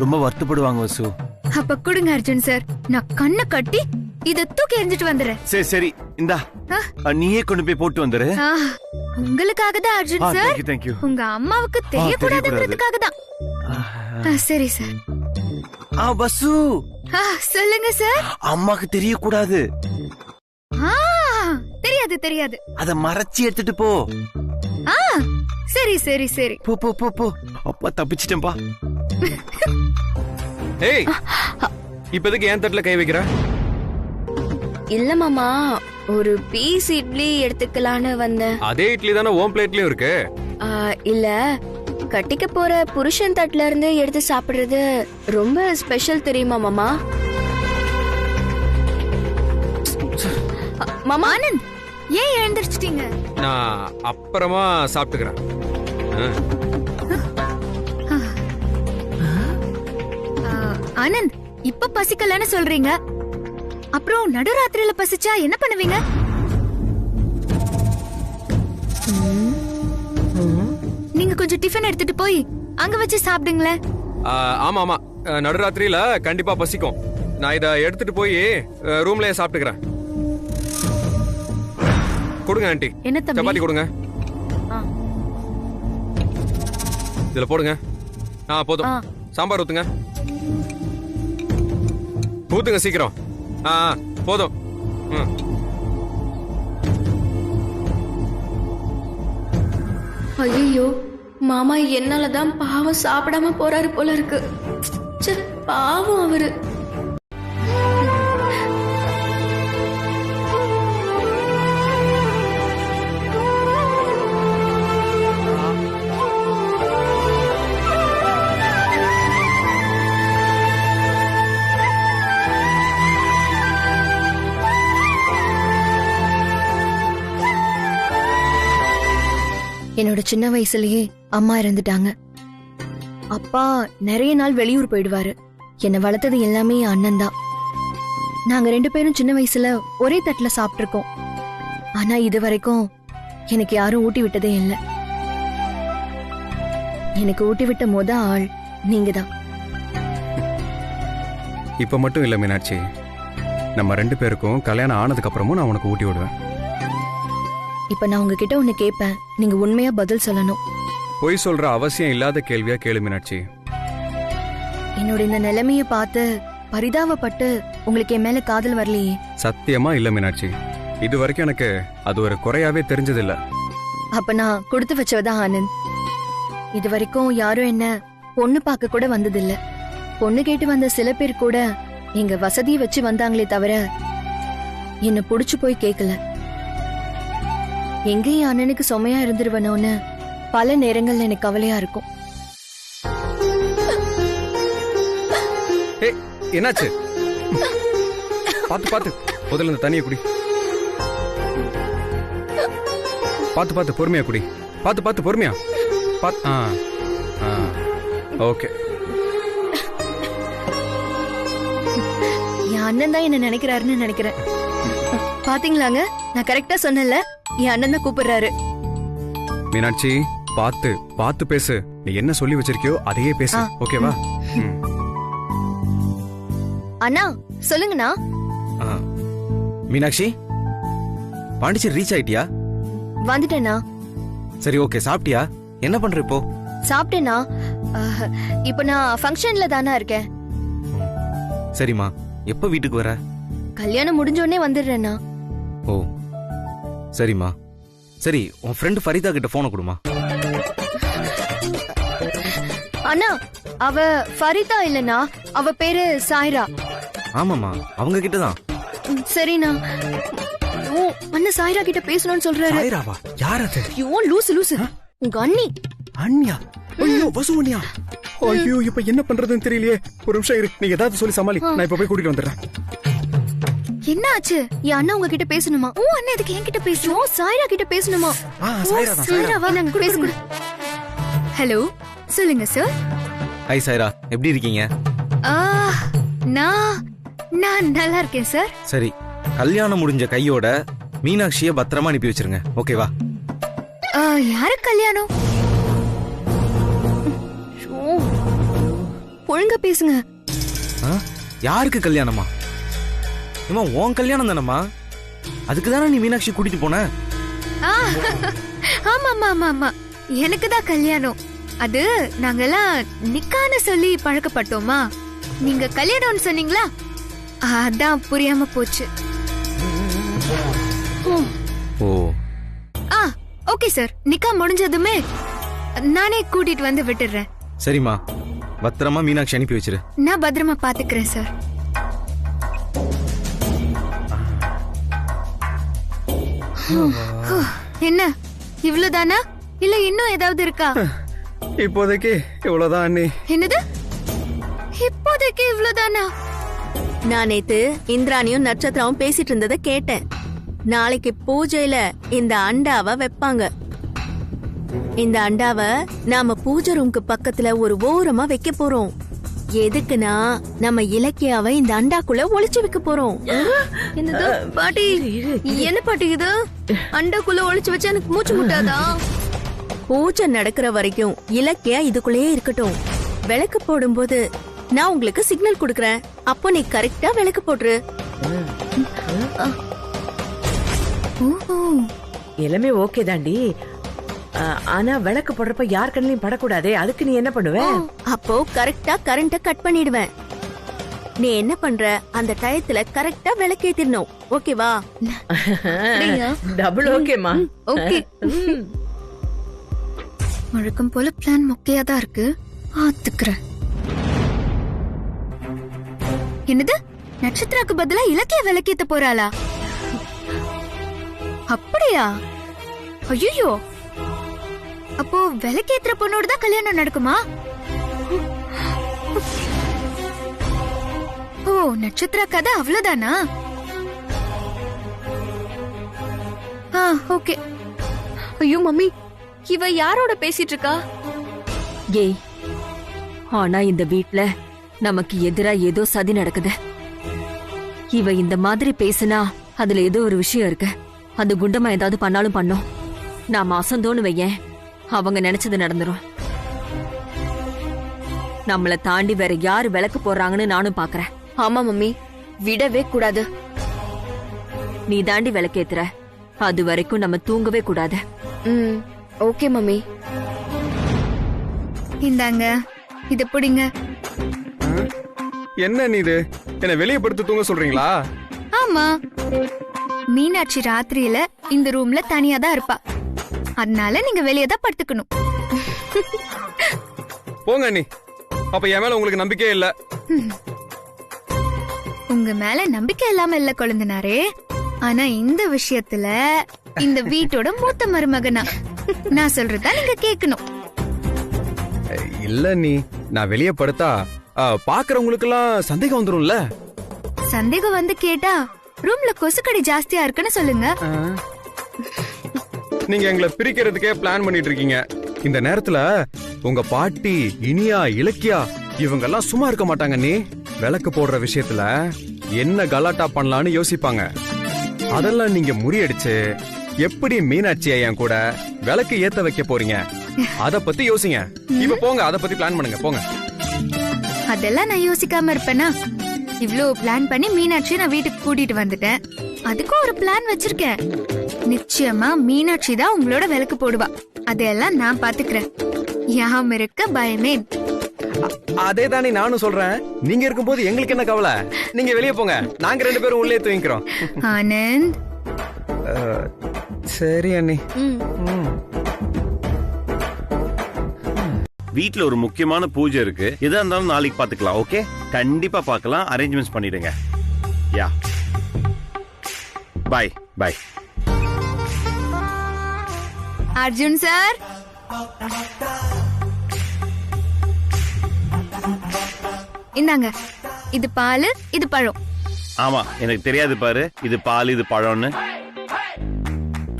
ரொம்ப வருத்தப்படுவாங்க வசு. அப்ப கொடுங்க அர்ஜுன் சார், நான் கண்ணை கட்டி இத தூக்கி எறிஞ்சிட்டு வந்துடுறேன். சரி சரி, இந்தா நீயே கொண்டு போய் போட்டு வந்துரு. உங்களுக்காக தான் அர்ஜுன் சார், thank you. உங்க அம்மாவுக்கு தெரியக்கூடாதுங்கிறதுக்காக தான். சரி சார். வசு, சொல்லுங்க சார். அம்மாக்கு தெரியக்கூடாது. தெரியாது தெரியாது. அத மறைச்சி எடுத்துட்டு போ. சரி சரி சரி. போ போ போ போ. அப்பா தப்பிச்சிட்டேன்பா. ஏய், இப்போதைக்கு ஏன் தட்டுல கை வைக்கிற? இல்ல மாமா, ஒரு பீஸ் இட்லி எடுத்துக்கலான்னு வந்தேன். அதே இட்லி தானே ஓம் பிளேட்லயும் இருக்கு. இல்ல, கட்டிக்க போற புருஷன் தட்டுல இருந்து எடுத்து சாப்பிடுறது ரொம்ப ஸ்பெஷல் தெரியுமா மாமா? மாமா ஆனந்த், ஏன் எழுந்திருச்சிட்டீங்க? நான் அப்புறமா சாப்பிட்டுக்கிறேன். ஆனந்த், இப்ப பசிக்கலன்னு சொல்றீங்க, அப்புறம் நடுராத்திரியில பசிச்சா என்ன பண்ணுவீங்க? நீங்க கொஞ்சம் டிஃபன் எடுத்துட்டு போய் அங்க வச்சு சாப்பிடுங்களேன். ஆமா ஆமா, நடுராத்திரியில கண்டிப்பா பசிக்கும். நான் இத எடுத்துட்டு போய் ரூம்லயே சாப்பிட்டுக்கிறேன். கொடுங்க ஆண்டி, என்ன தம்பி? சப்பாத்தி கொடுங்க. இதுல போடுங்க. போதும். சாம்பார் ஊத்துங்க. ஊத்துங்க சீக்கிரம். போதும். ஐயோ, மாமா என்னாலதான் பாவம் சாப்பிடாம போறாரு போல இருக்கு. பாவம் அவரு. என்னோட சின்ன வயசுலயே அம்மா இறந்துட்டாங்க. அப்பா நிறைய நாள் வெளியூர் போயிடுவாரு. என்னை வளர்த்தது எல்லாமே என் அண்ணன் தான். நாங்க 2 பேரும் சின்ன வயசுல ஒரே தட்டுல சாப்பிட்டிருக்கோம். ஆனா இது வரைக்கும் எனக்கு யாரும் ஊட்டி விட்டதே இல்லை. எனக்கு ஊட்டி விட்ட முத ஆள் நீங்க தான். இப்ப மட்டும் இல்ல மீனாட்சி, நம்ம 2 பேருக்கும் கல்யாணம் ஆனதுக்கு அப்புறமும் நான் உனக்கு ஊட்டி விடுவேன். இப்ப நான் உங்ககிட்ட ஒண்ணு கேட்பேன், நீங்க உண்மையா பதில் சொல்லணும். பொய் சொல்ற அவசியம் இல்லாத கேள்வியா கேளு மீனாட்சி. என்னோட இந்த நிலைமைய பார்த்து பரிதாபப்பட்டு உங்களுக்கு என் மேல காதல் வரலையே? சத்தியமா இல்ல மீனாட்சி, இது வரைக்கும் எனக்கு அது ஒரு குறையாவே தெரிஞ்சதில்ல. அப்ப நான் கொடுத்து வச்சவதான் ஆனந்த். இது வரைக்கும் யாரும் என்ன பொண்ணு பார்க்க கூட வந்ததில்ல. பொண்ணு கேட்டு வந்த சில பேர் கூட எங்க வசதியை வச்சு வந்தாங்களே தவிர என்ன புடிச்சு போய் கேட்கல. எங்கேயும் அண்ணனுக்கு சுமையா இருந்துருவனோன்னு பல நேரங்கள்ல எனக்கு கவலையா இருக்கும். என்னாச்சு? பாத்து பாத்து, முதல்ல இந்த தண்ணியை குடி. பாத்து பாத்து பொறுமையா குடி. பாத்து பாத்து பொறுமையா. ஓகே, என் அண்ணன் தான் என்ன நினைக்கிறாருன்னு நினைக்கிறேன். பாத்தீங்களாங்க, நான் கரெக்டா சொன்னேன்ல, என் அண்ணன் தான் கூப்பிடுறாரு. மீனாட்சி பார்த்து பார்த்து பேசு. நீ என்ன சொல்லி வச்சிருக்கியோ அதையே பேசு. ஓகேவா? அண்ணா சொல்லுங்கண்ணா. மீனாட்சி, பாண்டிச்சேரி ரீச் ஆயிட்டியா? வந்துட்டேண்ணா. சரி, ஓகே. சாப்பிட்டியா? என்ன பண்ற இப்போ? சாப்பிட்டேண்ணா. இப்ப நான் ஃபங்க்ஷன்ல தானா இருக்கேன். சரிம்மா, எப்ப வீட்டுக்கு வர? கல்யாணம் முடிஞ்ச உடனே வந்துடுறேண்ணா. ஓ சரிம்மா. சரி, உன் ஃப்ரெண்ட் ஃபரிதா கிட்ட போனை கொடுமா. அண்ணா, அவ ஃபரிதா இல்லனா, அவ பேரு சாய்ரா. ஆமாமா, அவங்க கிட்ட தான். சரிண்ணா. ஓ, அண்ணா சாய்ரா கிட்ட பேசணும்னு சொல்றாரு. சாய்ராவா? யார் அது? ஐயோ லூசு லூசு, உங்க அண்ணி. அண்ணியா? ஐயோ வசுவனியா? ஐயோ இப்ப என்ன பண்றதுன்னு தெரியலையே. ஒரு நிமிஷம் இரு, நீ ஏதாவது சொல்லி சமாளி. நான் இப்ப போய் கூட்டிட்டு வந்துடுறேன். என்ன ஆச்சு? என் அண்ணா உங்ககிட்ட பேசணுமா? ஓ அண்ணா இதுக்கு என்கிட்ட பேசணும். சாய்ரா கிட்ட பேசணுமா? சாய்ரா தான். சாய்ராவா? நாங்க பேசுறோம். ஹலோ, சொல்லுங்க சார். ஹாய் சாய்ரா, எப்படி இருக்கீங்க? நான் நல்லா இருக்கேன் சார். சரி, கல்யாணம் முடிஞ்ச கையோட மீனாட்சிய பத்திரமா அனுப்பி வச்சிருங்க. ஓகேவா? யாரு கல்யாணம்? ஒழுங்கா பேசுங்க. யாருக்கு கல்யாணமா? ஏமா, உன் கல்யாணம் தானம்மா. அதுக்கு தானே நீ மீனாட்சி கூட்டிட்டு போன. ஆமா ஆமா ஆமா, எனக்கு தான் கல்யாணம். அது நாங்கெல்லாம் நிக்கான்னு சொல்லி பழக்கப்பட்டோமா. நீங்க கல்யாணம்னு சொன்னீங்களா, அதான் புரியாம போச்சு. ஓ ஓகே சார், நிக்கா முடிஞ்சதுமே நானே கூட்டிட்டு வந்து விட்டுறேன். சரிம்மா, பத்திரமா மீனாட்சி அனுப்பி வச்சிரு. நான் பத்திரமா பாத்துக்கிறேன் சார். என்ன இவ்வளவுதானா, இல்ல இன்னும் ஏதாவது இருக்கா? இப்போதைக்கு இவ்வளவுதான் அண்ணி. என்னது, இப்போதைக்கு இவ்வளவுதானா? நான் நேத்து இந்திராணியும் நட்சத்திராவும் பேசிட்டு இருந்ததை கேட்டேன். நாளைக்கு பூஜையில இந்த அண்டாவை வைப்பாங்க. இந்த அண்டாவை நாம பூஜை ரூம்க்கு பக்கத்துல ஒரு ஓரமா வைக்க போறோம். எதுக்குன்னா நம்ம இலக்கியாவை இந்த அண்டாக்குள்ள ஒளிச்சு வைக்க போறோம். என்னது பாட்டி? என்ன பாட்டி இது? அண்டாக்குள்ள ஒளிச்சு வச்சா எனக்கு மூச்சு முட்டாதா? பூஜை நடக்கிற வரைக்கும் இலக்கியா இதுக்குள்ளேயே இருக்கட்டும். விளக்கு போடும்போது நான் உங்களுக்கு சிக்னல் கொடுக்கறேன். அப்போ நீ கரெக்டா விளக்கு போட்டுரு. எல்லாமே ஓகே தாண்டி. ஆனா விளக்கு போடுறப்ப யார் கண்ணிலையும் படக்கூடாதே. அதுக்கு நீ என்ன பண்ணுவ? அப்போ கரெக்டா கரண்ட கட் பண்ணிடுவேன். நீ என்ன பண்ற, அந்த டயத்துல கரெக்டா விளக்கேத்திரணும். ஓகேவா? டபுள் ஓகேமா. ஓகே. வழக்கம் போல பிளான் மொக்கையா தான் இருக்கு. ஆத்துக்கிறேன். என்னது, நட்சத்திராக்கு பதிலா இலக்கிய விளக்கேத்த போறாளா? அப்படியா? ஐயோ, அப்போ விளக்கேத்துற பொண்ணோட தான் கல்யாணம் நடக்குமா? ஓ, நட்சத்திர கதை அவ்வளவுதானா? ஓகே. ஐயோ மம்மி, இவ யாரோட பேசிட்டு இருக்கா? ஏய், ஆனா இந்த வீட்ல நமக்கு எதிரா ஏதோ சதி நடக்குது. இவ இந்த மாதிரி பேசினா அதுல ஏதோ ஒரு விஷயம் இருக்கு. அந்த குண்டமா ஏதாவது பண்ணாலும் பண்ணோம். நாம அசந்தோன்னு வையேன், அவங்க நினைச்சது நடந்துரும். நம்மள தாண்டி வேற யாரு விளக்கு போடுறாங்கன்னு நானும் பாக்குறேன். ஆமா மம்மி, விடவே கூடாது. நீ தாண்டி விளக்கேத்துற, அது வரைக்கும் நம்ம தூங்கவே கூடாது. Okay mummy. இந்தாங்க, இத புடிங்க. என்ன நீ இது, என்ன வெளியே படுத்து தூங்க சொல்றீங்களா? ஆமா, மீனாட்சி ராத்திரியில இந்த ரூம்ல தனியா தான் இருப்பா. அதனால நீங்க வெளியே தான் படுத்துக்கணும். போங்க நீ. அப்ப என் மேல உங்களுக்கு நம்பிக்கையே இல்ல. உங்க மேல நம்பிக்கை இல்லாம இல்ல கொழுந்தனாரே. ஆனா இந்த விஷயத்துல இந்த வீட்டோட மூத்த மருமகனா நான் சொல்றதா நீங்க கேட்கணும். இல்ல நீ, நான் வெளியே படுத்தா பாக்குறவங்களுக்கு எல்லாம் சந்தேகம் வந்துரும்ல. சந்தேகம் வந்து கேட்டா ரூம்ல கொசுக்கடி ஜாஸ்தியா இருக்குன்னு சொல்லுங்க. நீங்க எங்களை பிரிக்கிறதுக்கே பிளான் பண்ணிட்டு இருக்கீங்க. இந்த நேரத்துல உங்க பாட்டி, இனியா, இலக்கியா இவங்க எல்லாம் சும்மா இருக்க மாட்டாங்க. நீ விளக்கு போடுற விஷயத்துல என்ன கலாட்டா பண்ணலாம்னு யோசிப்பாங்க. அதெல்லாம் நீங்க முறியடிச்சு எப்படி மீனாட்சி என் கூட விளக்கு ஏத்த வைக்க போறீங்க அத பத்தி யோசிங்க. இப்ப போங்க, அத பத்தி பிளான் பண்ணுங்க, போங்க. அதெல்லாம் நான் யோசிக்காம இருப்பேனா? இவ்ளோ பிளான் பண்ணி மீனாட்சி நான் வீட்டுக்கு கூட்டிட்டு வந்துட்டேன். அதுக்கும் ஒரு பிளான் வச்சிருக்கேன். நிச்சயமா மீனாட்சி தான் உங்களோட விளக்கு போடுவா. அதெல்லாம் நான் பாத்துக்கிறேன். யாம் இருக்க பயமே. அதே தானே நானும் சொல்றேன். நீங்க இருக்கும்போது எங்களுக்கு என்ன கவலை? நீங்க வெளியே போங்க, நாங்க 2 பேரும் உள்ளே தூங்கிக்கிறோம். ஆனந்த். சரி அண்ணி. வீட்ல ஒரு முக்கியமான பூஜை இருக்கு. எதா இருந்தாலும் நாளைக்கு பாத்துக்கலாம். ஓகே, கண்டிப்பா பார்க்கலாம். அரேஞ்ச்மெண்ட்ஸ் பண்ணிடுங்க. யா, பை பை. அர்ஜுன் சார், இந்தாங்க. இது பால், இது பழம். ஆமா, எனக்கு தெரியாது பாரு, இது பால் இது பழம்னு.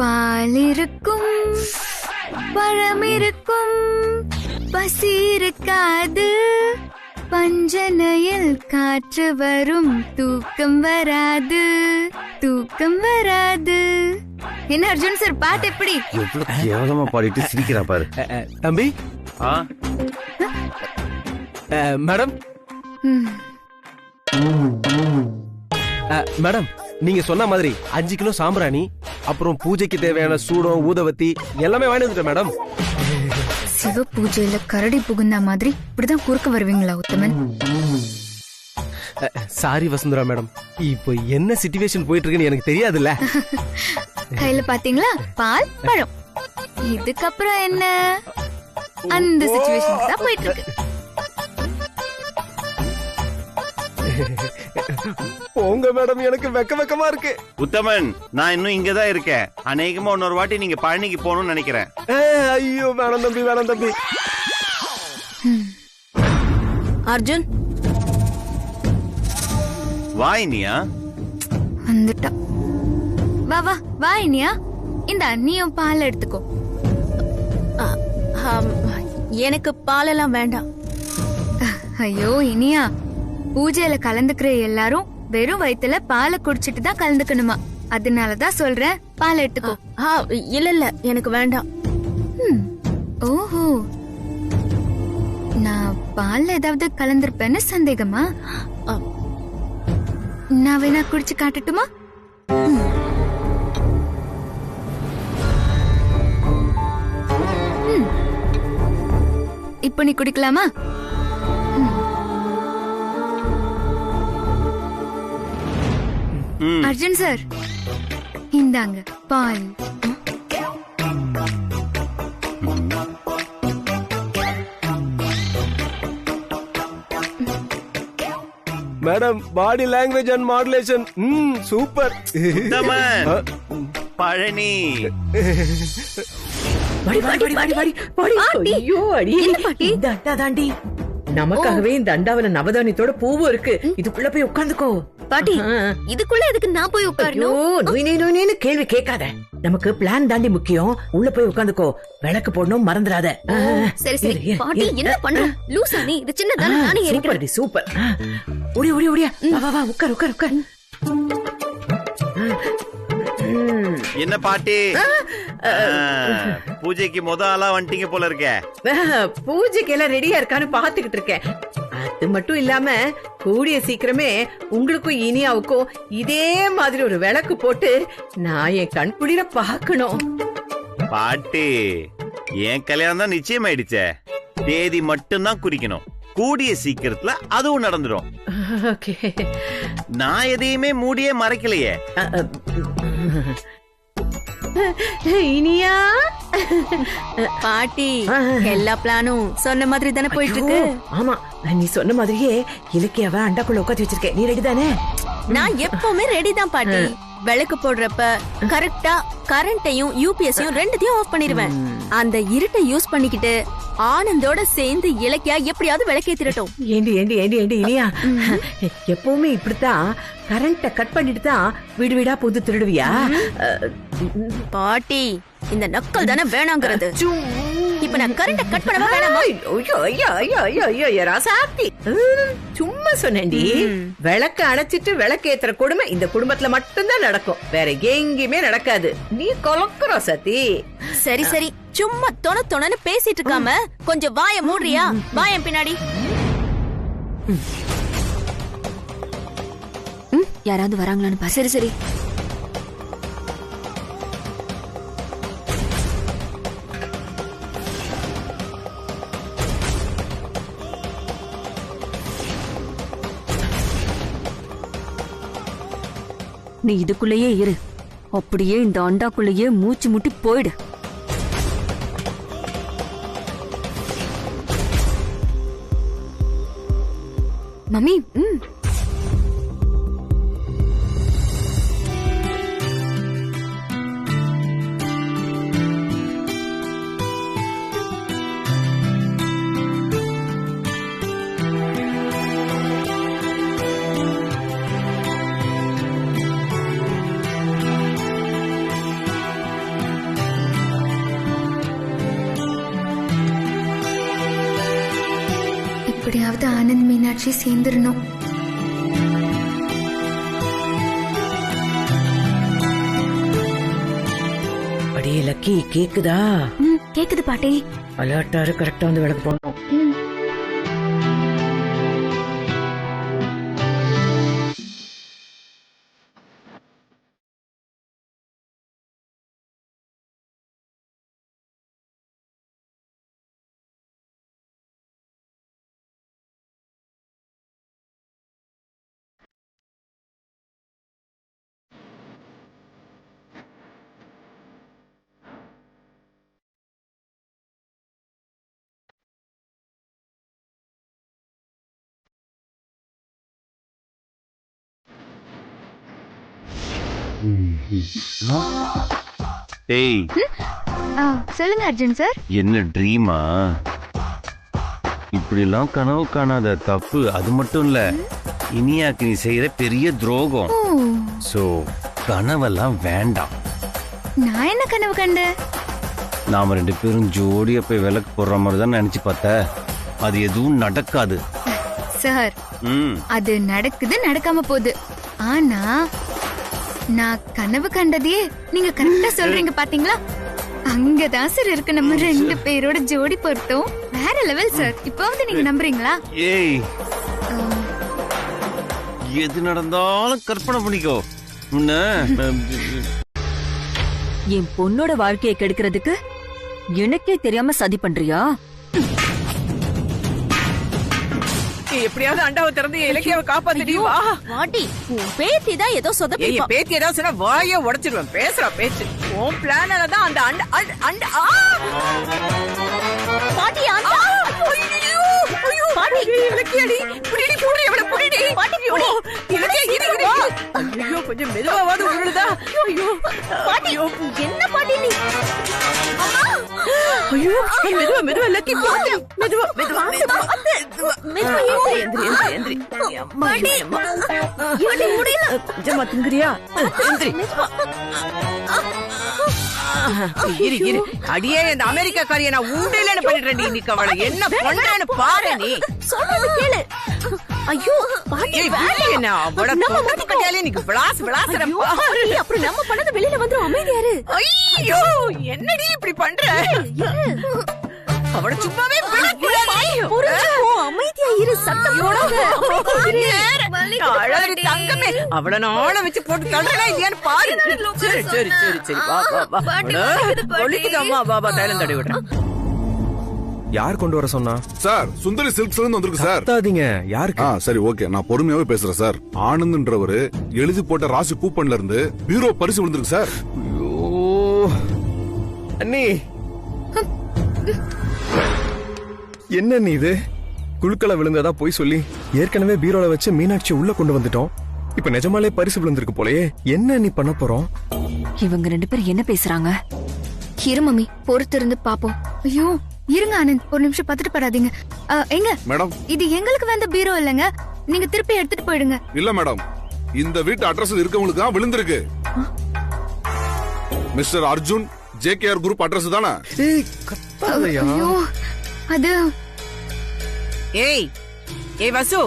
பால் இருக்கும், பழம் இருக்கும், பசி இருக்காது, பஞ்சனையில் காற்று வரும், தூக்கம் வராது, தூக்கம் வராது. என்ன அர்ஜுன் சார், பாட்டு எப்படி? எவ்வளவு கேவலமா பாடிட்டு சிரிக்கிறா பாரு. தம்பி. மேடம். மேடம், நீங்க சொன்ன மாதிரி 5 கிலோ சாம்பிராணி, அப்புறம் பூஜைக்கு தேவையான சூடம், ஊதவத்தி எல்லாமே வாங்கி வந்துட்டேன் மேடம். சிவ பூஜையில கரடி புகுந்த மாதிரி இப்படிதான் குறுக்க வருவீங்களா உத்தமன்? சாரி வசுந்தரா மேடம், இப்போ என்ன சிச்சுவேஷன் போயிட்டு இருக்குன்னு எனக்கு தெரியாதுல்ல. கையில பாத்தீங்களா, பால் பழம். இதுக்கப்புறம் என்ன, அந்த சிச்சுவேஷன் தான் போயிட்டு இருக்கு. போங்க மேடம், எனக்கு வெக்கமா இருக்கு. உத்தமன், நான் இன்னும் இங்கதான் இருக்கேன். அநேகமா இன்னொரு வாட்டி நீங்க பழனிக்கு போகணும்னு நினைக்கிறேன். ஐயோ வேணாம் தம்பி, வேணாம் தம்பி. அர்ஜுன், வா இனியா. வந்துட்டா. வா வா வா இனியா, இந்த நீயும் பால் எடுத்துக்கோ. எனக்கு பாலெல்லாம் வேண்டாம். ஐயோ இனியா, பூஜையில கலந்துக்கிற எல்லாரும் வெறும் வயித்துல பாலை குடிச்சிட்டு தான் கலந்துக்கணுமா? அதனாலதான் சொல்றேன், பால் எடுத்துக்கோ. இல்ல இல்ல, எனக்கு வேண்டாம். ஓஹோ, நான் பால்ல ஏதாவது கலந்திருப்பேன்னு சந்தேகமா? நான் வேணா குடிச்சு காட்டட்டுமா? இப்ப நீ குடிக்கலாமா? அர்ஜுன் சார், இந்தாங்க பால். Madam, body language and modulation super. Palani தாண்டி நமக்காகவே இந்த அண்டாவில நவதானியத்தோட பூவும் இருக்கு. இதுக்குள்ள போய் உட்கார்ந்துக்கோ. பாட்டி, இதுக்குள்ள எதுக்கு நான் போய் உட்காரணும்? கேள்வி கேட்காத. நமக்கு பிளான் தாண்டி முக்கியம். உள்ள போய் உட்கார்ந்துக்கோ. விளக்கு போடணும், மறந்துடாத. சரி சரி பாட்டி, என்ன பண்ற? லூசா நீ? இது சின்னதான, நானே ஏறிக்கிறேன். சூப்பர். ஓடி ஓடி ஓடியா, வா வா, உட்கார் உட்கார் உட்கார். என்ன பாட்டி, பூஜைக்கு முத ஆளா வந்துட்டீங்க போல இருக்க. பூஜைக்கு எல்லாம் ரெடியா இருக்கான்னு பாத்துக்கிட்டு இருக்கேன். அது மட்டும் இல்லாம கூடிய சீக்கிரமே உங்களுக்கும் இனியாவுக்கும் இதே மாதிரி ஒரு விளக்கு போட்டு நான் என் கண் குளிர பாக்கணும். பாட்டி, என் கல்யாணம் தான் நிச்சயம் ஆயிடுச்சே. தேதி மட்டும்தான் குறிக்கணும். கூடிய சீக்கிரத்துல அதுவும் நடந்துடும். நான் எதையுமே மூடியே மறைக்கலையே. இனியா பாட்டி, எல்லா பிளானும் சொன்ன மாதிரி தானே போயிட்டு இருக்கு. ஆமா, நீ சொன்ன மாதிரியே இலக்கியாவ அண்டாக்குள்ள உட்காந்து வச்சிருக்கேன். நீ ரெடி தானே? நான் எப்பவுமே ரெடி தான் பாட்டி. விளக்கு போடுறப்ப கரெக்டா கரண்டையும் யூபிஎஸ்ஸையும் ரெண்டுத்தையும் ஆஃப் பண்ணிடுவேன். அந்த இருட்டை யூஸ் பண்ணிக்கிட்டு ஆனந்தோட சேர்ந்து இலக்கியா எப்படியாவது விளக்கேத்திரட்டும். ஏண்டி ஏண்டி ஏண்டி ஏண்டி இனியா, எப்பவுமே இப்படித்தான் கரண்ட கட் பண்ணிட்டு தான் வீடு வீடா புது திருடுவியா? பாட்டி, இந்த நக்கல் தானே வேணாங்கிறது. இப்ப நான் கரண்ட கட் பண்ணவா வேணாமா? ஐயோ ஐயோ ஐயோ ஐயோ ராசாத்தி, சும்மா சொன்னேன்டி. விளக்க அணைச்சிட்டு விளக்கு ஏத்துற கொடுமை இந்த குடும்பத்துல மட்டும்தான் நடக்கும், வேற எங்கேயுமே நடக்காது. நீ கொலக்குற சத்தி. சரி சரி, சும்மா தொணன்னு பேசிட்டு இருக்காம கொஞ்சம் வாய மூடுறியா? வாயம் பின்னாடி. யாராவது வராங்களான்னு பா. சரி சரி. நீ இதுக்குள்ளேயே இரு, அப்படியே இந்த அண்டாக்குள்ளேயே மூச்சு முட்டி போயிடு. மம்மி, எப்படியாவது ஆனந்த் மீனாட்சி சேர்ந்துடணும். அடியே லக்கி, கேக்குதா? கேக்குது பாட்டி. அலர்ட்டாரு, கரெக்டா வந்து விளக்கு போடணும். டேய், சொல்லுங்க அர்ஜுன் சார். என்ன ட்ரீமா? இப்படி எல்லாம் கனவு காணாத, தப்பு. அது மட்டும் இல்ல, இனியாக்கு நீ செய்யற பெரிய துரோகம். சோ கனவெல்லாம் வேண்டாம். நான் என்ன கனவு கண்டேன்? நாம 2 பேரும் ஜோடியா போய் விளக்கு போடுற மாதிரி தான் நினைச்சு பார்த்த. அது எதுவும் நடக்காது சார். அது நடக்குது, நடக்காம போகுது. ஆனா நான் கனவு கண்டதையே நீங்க கரெக்டா சொல்றீங்க பாத்தீங்களா? அங்கதான் சார் இருக்கு நம்ம 2 பேரோட ஜோடி பொருத்தம். வேற லெவல் சார். இப்போது நீங்க நம்புறீங்களா? ஏய், எது நடந்தாலும் கற்பனை பண்ணிக்கோ. என் பொண்ணோட வாழ்க்கையை கெடுக்கிறதுக்கு எனக்கே தெரியாம சதி பண்றியா? எப்படியாவது அண்டாவை திறந்து இலக்கியாவை காப்பாத்திடி. வா பாட்டி, உன் பேத்தி தான் ஏதோ சொதப்பிப்பா. பேத்தி ஏதாவது சொன்னா வாயை உடைச்சிடுவேன். பேசுறா பேச்சு. உன் பிளானால தான் அந்த அண்ட பாட்டி, பாட்டி இலக்கியாடி, புடிடி புடி, எவ்வளவு புடிடி. பாட்டி புடி. இலக்கியா இரு. ஐயோ, கொஞ்சம் மெதுவாவது உருளுதா. ஐயோ பாட்டி, என்ன பாட்டி நீ? ஐயோ, மெதுவா லக்கி, மெதுவா எந்திரி. கொஞ்சமா திங்குறியா? எந்திரி. இரு. அடியே, இந்த அமெரிக்கா காரிய நான் உண்டேலன்னு பண்ணிடுறேன். இன்னைக்கு அவளை என்ன பண்றேன்னு பாரு. நீ சொல்றது கேளு. ஐயோ பாட்டி, என்ன அவளை கட்டியாலே நீக்கு விளாசுற. அப்புறம் நம்ம பண்ணது வெளியில வந்துரும். அமைதியாரு. ஐயோ, என்னடி இப்படி பண்ற? அவளை சும்மாவே அமைதியா இரு. சத்தம் போடாத. தங்கமே, அவளை நாள வச்சு போட்டு தள்ளுறா இல்லையான்னு பாரு. சரி. வா, பாபா தைலம் தடவி விடுறேன். யார் கொண்டு வர சொன்னா? சார், சுந்தரி சில்க்ஸ்ல இருந்து வந்திருக்கு சார். கத்தாதீங்க. யாருக்கு? சரி, ஓகே, நான் பொறுமையாவே பேசுறேன் சார். ஆனந்த்ன்றவரு எழுதி போட்ட ராசி கூப்பன்ல இருந்து பீரோ பரிசு விழுந்திருக்கு சார். அண்ணி, என்ன நீ இது? குழுக்களை விழுந்ததா போய் சொல்லி ஏற்கனவே பீரோல வச்சு மீனாட்சி உள்ள கொண்டு வந்துட்டோம். இப்ப நிஜமாலே பரிசு விழுந்திருக்கு போலயே. என்ன நீ பண்ண போறோம்? இவங்க 2 பேரும் என்ன பேசுறாங்க? இரு மம்மி, பொறுத்து இருந்து பாப்போம். ஐயோ, இருங்க ஆனந்த், ஒரு நிமிஷம் பார்த்துட்டு போறாதீங்க. எங்க மேடம், இது எங்களுக்கு வந்த பீரோ இல்லங்க, நீங்க திருப்பி எடுத்துட்டு போயிடுங்க. இல்ல மேடம், இந்த வீட்டு அட்ரஸ் இருக்கவங்களுக்கு தான் விழுந்திருக்கு. Mister Arjun JKR group address தானே? ஐயோ, அது ஏய், ஏய் வசு,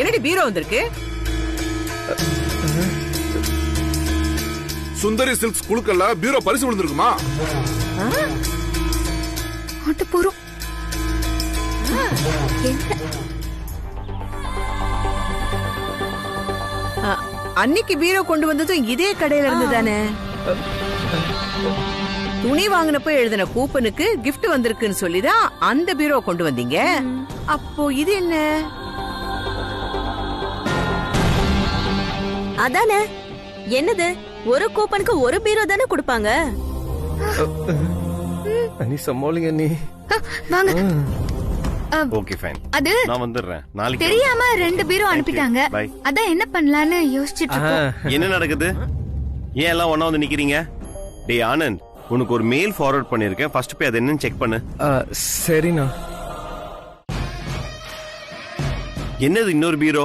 என்னடி பீரோ வந்திருக்கு? சுந்தரி சில்க்ஸ் குழுக்கல்ல பீரோ பரிசு விழுந்திருக்குமா? ஆட்டு போறோம். அன்னைக்கு பீரோ கொண்டு வந்ததும் இதே கடையில இருந்து தானே? துணி வாங்கினப்ப எழுதின கூப்பனுக்கு gift வந்திருக்குன்னு சொல்லிதான் அந்த பீரோ கொண்டு வந்தீங்க. அப்போ இது என்ன? அதானே, என்னது ஒரு கூப்பனுக்கு ஒரு பீரோ தானே கொடுப்பாங்க? நீ சமாளிங்க நீ. வாங்க. Okay fine. அது நான் வந்துடுறேன் நாளைக்கு. தெரியாம 2 பீரோ அனுப்பிட்டாங்க. Bye. அதான் என்ன பண்ணலாம்னு யோசிச்சுட்டு இருக்கோம். என்ன நடக்குது? ஏன் எல்லாம் ஒண்ணா வந்து நிக்கிறீங்க? டேய் ஆனந்த், உனக்கு ஒரு மெயில் ஃபார்வர்ட் பண்ணிருக்கேன். ஃபர்ஸ்ட் போய் அது என்னன்னு செக் பண்ணு. சரிண்ணா. என்னது இன்னொரு பீரோ?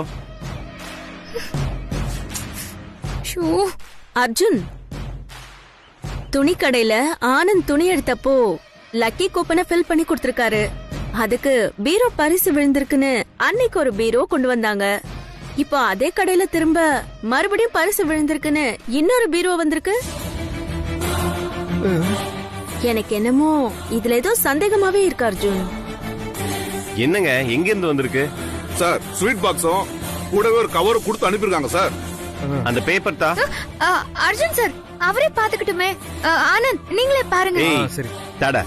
அர்ஜுன், துணி கடையில ஆனந்த் துணி எடுத்தப்போ லக்கி கூப்பனை ஃபில் பண்ணி கொடுத்திருக்காரு. அதுக்கு பீரோ பரிசு விழுந்திருக்குன்னு அன்னைக்கு ஒரு பீரோ கொண்டு வந்தாங்க. இப்போ அதே கடையில திரும்ப மறுபடியும் பரிசு விழுந்திருக்குன்னு இன்னொரு பீரோ வந்திருக்கு. எனக்கு என்னமோ இதுல ஏதோ சந்தேகமாவே இருக்கு அர்ஜுன். என்னங்க, எங்க இருந்து வந்திருக்கு? சார் ஸ்வீட் பாக்ஸும் கூடவே ஒரு கவரும் கொடுத்து அனுப்பியிருக்காங்க சார். அந்த பேப்பர் தா. அர்ஜுன் சார் அவரே பாத்துக்கிட்டுமே. ஆனந்த் நீங்களே பாருங்க. சரி தட.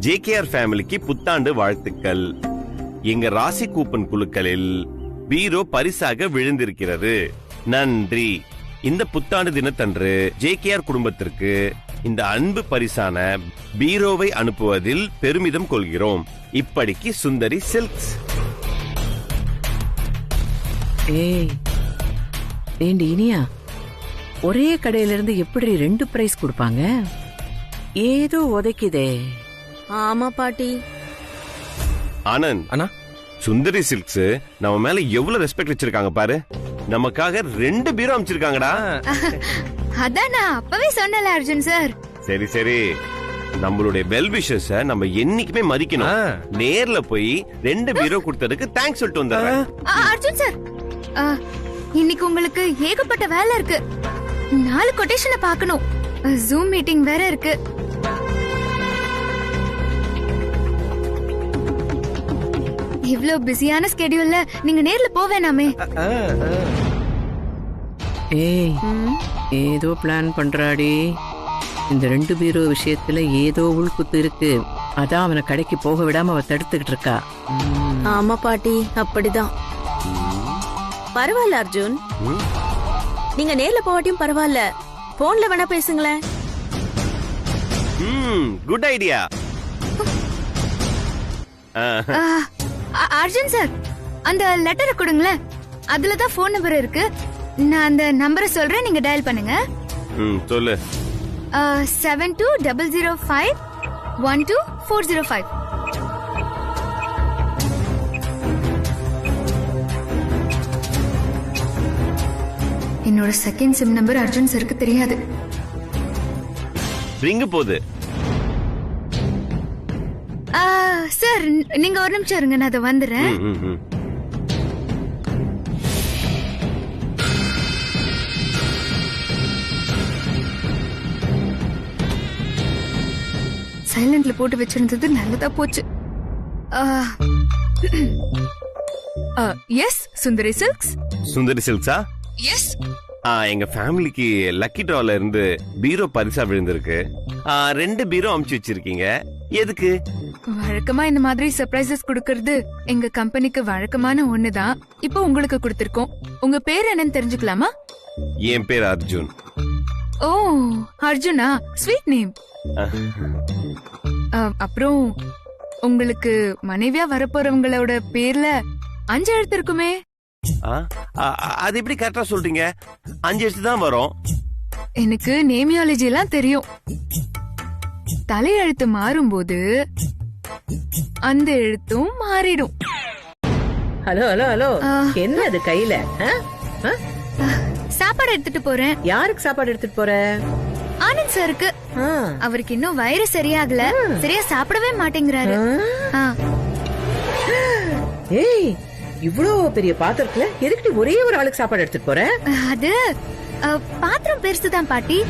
ஜேகேஆர் ஃபேமிலிக்கு புத்தாண்டு வாழ்த்துக்கள். எங்க ராசி கூப்பன் குழுக்களில் பீரோ பரிசாக விழுந்திருக்கிறது. நன்றி. இந்த புத்தாண்டு தினத்தன்று ஜேகேஆர் குடும்பத்திற்கு இந்த அன்பு பரிசான பீரோவை அனுப்புவதில் பெருமிதம் கொள்கிறோம். இப்படிக்கு சுந்தரி சில்க்ஸ். ஏய் ஏண்டி இனியா, ஒரே கடையில இருந்து எப்படி 2 பிரைஸ் கொடுப்பாங்க? ஏதோ உதைக்குதே. ஆமா பாட்டி. ஆனந்த் அண்ணா, சுந்தரி சில்க்ஸ் நம்ம மேல எவ்வளவு ரெஸ்பெக்ட் வச்சிருக்காங்க பாரு. நமக்காக 2 பீரோ அமைச்சிருக்காங்கடா. அதான் நான் அப்பவே சொன்னல அர்ஜுன் சார். சரி சரி, நம்மளுடைய வெல் விஷஸ் நம்ம என்னைக்குமே மதிக்கணும். நேர்ல போய் 2 பீரோ கொடுத்ததுக்கு தேங்க்ஸ் சொல்லிட்டு வந்துடுறேன். அர்ஜுன் சார், இன்னைக்கு உங்களுக்கு ஏகப்பட்ட வேலை இருக்கு. 4 கொட்டேஷனை பார்க்கணும். ஜூம் மீட்டிங் வேற இருக்கு. இவ்ளோ பிஸியான ஸ்கெடியூல்ல நீங்க நேர்ல போவேனாமே. ஏய் ஏதோ பிளான் பண்றாடி. இந்த 2 பீரோ விஷயத்துல ஏதோ உள்குத்து இருக்கு. அதான் அவனை கடைக்கு போக விடாம அவ தடுத்துக்கிட்டு இருக்கா. ஆமா பாட்டி, அப்படிதான். பரவாயில்ல அர்ஜுன், நீங்க நேர்ல போகாட்டியும் பரவாயில்ல, போன்ல வேணா பேசுங்களேன். Good idea. அர்ஜுன் சார், அந்த லெட்டரை கொடுங்களேன். அதுலதான் போன் நம்பர் இருக்கு. நான் அந்த நம்பரை சொல்றேன், நீங்க டயல் பண்ணுங்க. சொல்லு. 7200512405. என்னோட செகண்ட் சிம் நம்பர் அர்ஜுன் சாருக்கு தெரியாது. ரிங்கு போகுது. சார் நீங்க ஒரு நிமிஷம் இருங்க, நான் அதை வந்துடுறேன். சைலண்ட்ல போட்டு வச்சிருந்தது நல்லதா போச்சு. எஸ் சுந்தரி சில்க்ஸ். சுந்தரி சில்க்ஸா? எஸ். எங்க ஃபேமிலிக்கு லக்கி டிரால இருந்து பீரோ பரிசா விழுந்திருக்கு. 2 பீரோ அமுச்சு வச்சிருக்கீங்க. எதுக்கு? வழக்கமா இந்த மாதிரி சர்ப்ரைசஸ் கொடுக்கறது எங்க கம்பெனிக்கு வழக்கமான ஒண்ணுதான். இப்போ உங்களுக்கு கொடுத்திருக்கோம். உங்க பேர் என்னன்னு தெரிஞ்சுக்கலாமா? என் பேர் அர்ஜுன். ஓ அர்ஜுனா, ஸ்வீட் நேம். அப்புறம் உங்களுக்கு மனைவியா வரப்போறவங்களோட பேர்ல 5 எழுத்து இருக்குமே. அது எப்படி கரெக்டா சொல்றீங்க? 5 எழுத்து தான் வரும். எனக்கு நேமியாலஜி எல்லாம் தெரியும். தலையெழுத்து மாறும்போது அந்த எழுத்தும் மாறிடும். ஹலோ ஹலோ ஹலோ, என்ன அது கையில? சாப்பாடு எடுத்துட்டு போறேன். யாருக்கு சாப்பாடு எடுத்துட்டு போற? ஆனந்த் சாருக்கு. அவருக்கு இன்னும் வயிறு சரியாகல, சரியா சாப்பிடவே மாட்டேங்கிறாரு. ஏய், இவ்ளோ பெரிய பாத்திரத்துல எதுக்கு ஒரே ஒரு ஆளுக்கு சாப்பாடு எடுத்துட்டு போற? அது பாத்திரம் பெருசுதான் பாட்டி,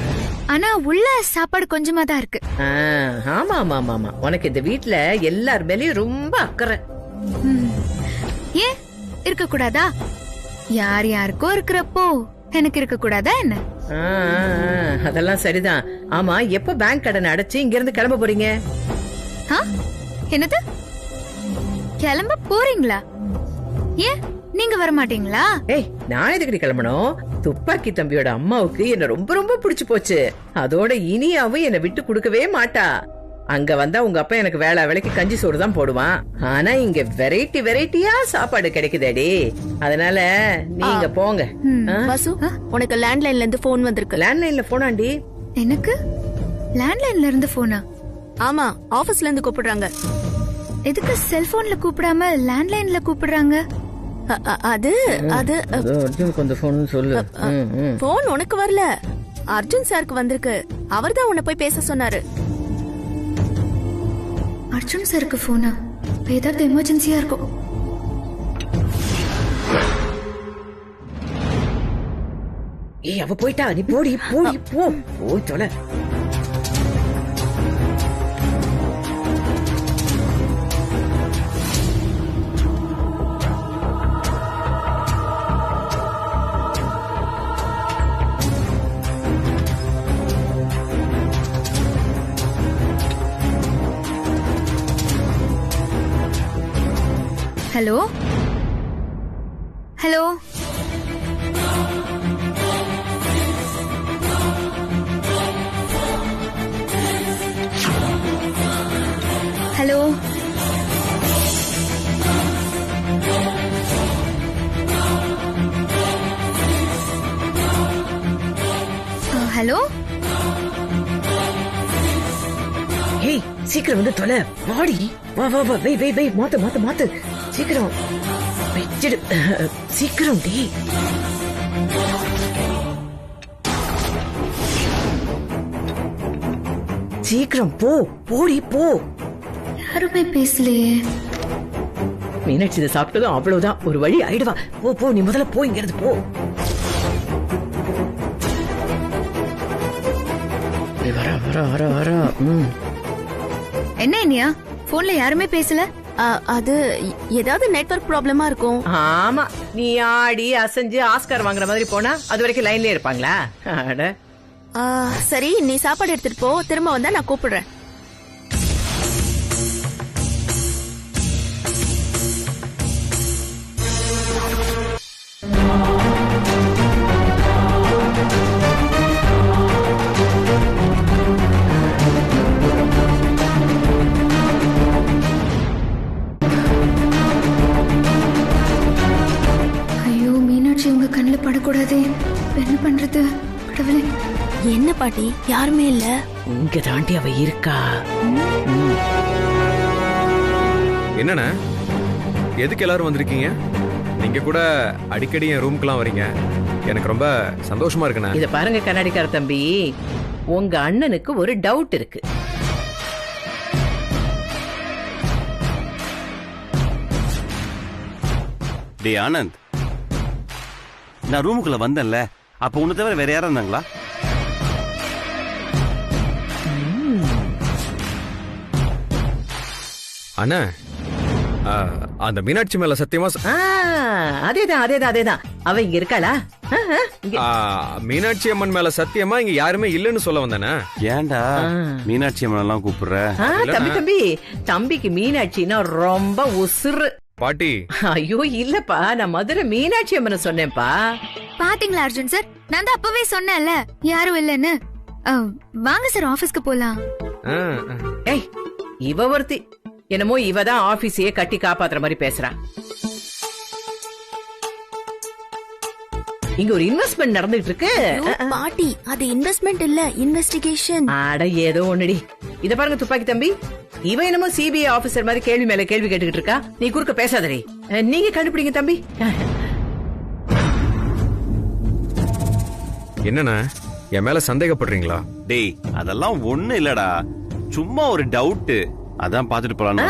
ஆனா உள்ள சாப்பாடு கொஞ்சமா தான் இருக்கு. ஆமா ஆமா ஆமா ஆமா, உனக்கு இந்த வீட்ல எல்லார் மேலயும் ரொம்ப அக்கறை. ஏன் இருக்க கூடாதா? யார் யாருக்கோ இருக்கிறப்போ எனக்கு இருக்க கூடாதா என்ன? அதெல்லாம் சரிதான். ஆமா, எப்ப பேங்க் கடனை அடைச்சு இங்க இருந்து கிளம்ப போறீங்க? என்னது, கிளம்ப போறீங்களா? ஏன் நீங்க வர மாட்டீங்களா? ஏய், நான் எதுக்கு கிளம்பணும்? துப்பாக்கி தம்பியோட அம்மாவுக்கு என்ன ரொம்ப ரொம்ப பிடிச்சு போச்சு. அதோட இனியாவும் என்ன விட்டு கொடுக்கவே மாட்டா. அங்க வந்தா உங்க அப்பா எனக்கு வேளா வேலைக்கு கஞ்சி சோறு தான் போடுவான். ஆனா இங்க வெரைட்டி வெரைட்டியா சாப்பாடு கிடைக்குதேடி. அதனால நீங்க போங்க. வசு, உனக்கு லேண்ட்லைன்ல இருந்து போன் வந்திருக்கு. லேண்ட்லைன்ல போனாண்டி? எனக்கு லேண்ட்லைன்ல இருந்து போனா? ஆமா, ஆபீஸ்ல இருந்து கூப்பிடுறாங்க. எதுக்கு செல்போன்ல கூப்பிடாம லேண்ட்லைன்ல கூப்பிடுறாங்க? அது அது அர்ஜுனுக்கு அந்த போன் சொல்லு. போன் உனக்கு வரல, அர்ஜுன் சாருக்கு வந்திருக்கு. அவர்தான் உன்னை போய் பேச சொன்னாரு. அர்ஜுன் சாருக்கு போனா? ஏதாவது எமர்ஜென்சியா இருக்கும். ஏய், அவ போயிட்டா, நீ போடி போடி போ. போய் தொலை. Hello hello, hello, hello. ஏய், சீக்கிரம் வந்து தொலை. வாடி, வா வா வா. வெய் வெய் வெய், மாத்து மாத்து மாத்து. சீக்கிரம் வெச்சிடு. சீக்கிரம் டி. சீக்கிரம் போ, போடி போ. யாருமே பேசலையே. மீனாட்சி இதை சாப்பிட்டதும் அவ்வளவுதான், ஒரு வழி ஆயிடுவா. போ போ, நீ முதல்ல போ, இங்க இருந்து போ. வர வர வர வர. என்ன இனியா, போன்ல யாருமே பேசல? அது ஏதாவது நெட்வொர்க் ப்ராப்ளமா இருக்கும். ஆமா, நீ ஆடி அசைஞ்சு ஆஸ்கார் வாங்குற மாதிரி போனா அது வரைக்கும் லைன்லயே இருப்பாங்களா? அட, சரி, நீ சாப்பாடு எடுத்துட்டு போ. திரும்ப வந்தா நான் கூப்பிடுறேன். கண்ணில் படக்கூடாதே, என்ன பண்றது கடவுளே? என்ன பாட்டி, யாருமே இல்ல. இங்க தாண்டி அவ இருக்கா. என்னண்ணா, எதுக்கு எல்லாரும் வந்திருக்கீங்க? நீங்க கூட அடிக்கடி என் ரூம்க்குலாம் வரீங்க, எனக்கு ரொம்ப சந்தோஷமா இருக்குண்ணா. இத பாருங்க கண்ணாடிக்கார தம்பி, உங்க அண்ணனுக்கு ஒரு டவுட் இருக்கு. டே ஆனந்த், நான் ரூமுக்குள்ள வந்தேன்ல, அப்ப உன்னை தவிர வேற யாரும் இருந்தாங்களா? அண்ணா, அந்த மீனாட்சி மேல சத்தியமா அதேதான் அதேதான் அதேதான். அவ இங்க இருக்காளா? மீனாட்சி அம்மன் மேல சத்தியமா இங்க யாருமே இல்லன்னு சொல்ல வந்தானே. ஏன்டா மீனாட்சி அம்மன் எல்லாம் கூப்பிடுற? தம்பி தம்பி, தம்பிக்கு மீனாட்சினா ரொம்ப உசுறு. பாட்டி, ஐயோ இல்லப்பா, நான் மதுரை மீனாட்சி அம்மன் சொன்னேன்ப்பா. பாத்தீங்களா அர்ஜுன் சார், நான் தான் அப்பவே சொன்னேன்ல யாரும் இல்லன்னு. வாங்க சார், ஆபீஸ்க்கு போலாம். ஏய், இவ ஒருத்தி என்னமோ இவதான் ஆபீஸையே கட்டி காப்பாத்துற மாதிரி பேசுறா. இங்க ஒரு இன்வெஸ்ட்மெண்ட் நடந்துட்டு இருக்கு. பாட்டி, அது இன்வெஸ்ட்மெண்ட் இல்ல, இன்வெஸ்டிகேஷன். அட ஏதோ ஒண்ணுடி. இத பாருங்க துப்பாக்கி தம்பி, இவ என்னமோ சிபிஐ ஆபீசர் மாதிரி கேள்வி மேல கேள்வி கேட்டுக்கிட்டு இருக்கா. நீ குறுக்க பேசாதடி. நீங்க கண்டுபிடிங்க தம்பி. என்னண்ணா என் மேல சந்தேகப்படுறீங்களா? டேய் அதெல்லாம் ஒண்ணு இல்லடா, சும்மா ஒரு டவுட், அதான் பாத்துட்டு போலாம்.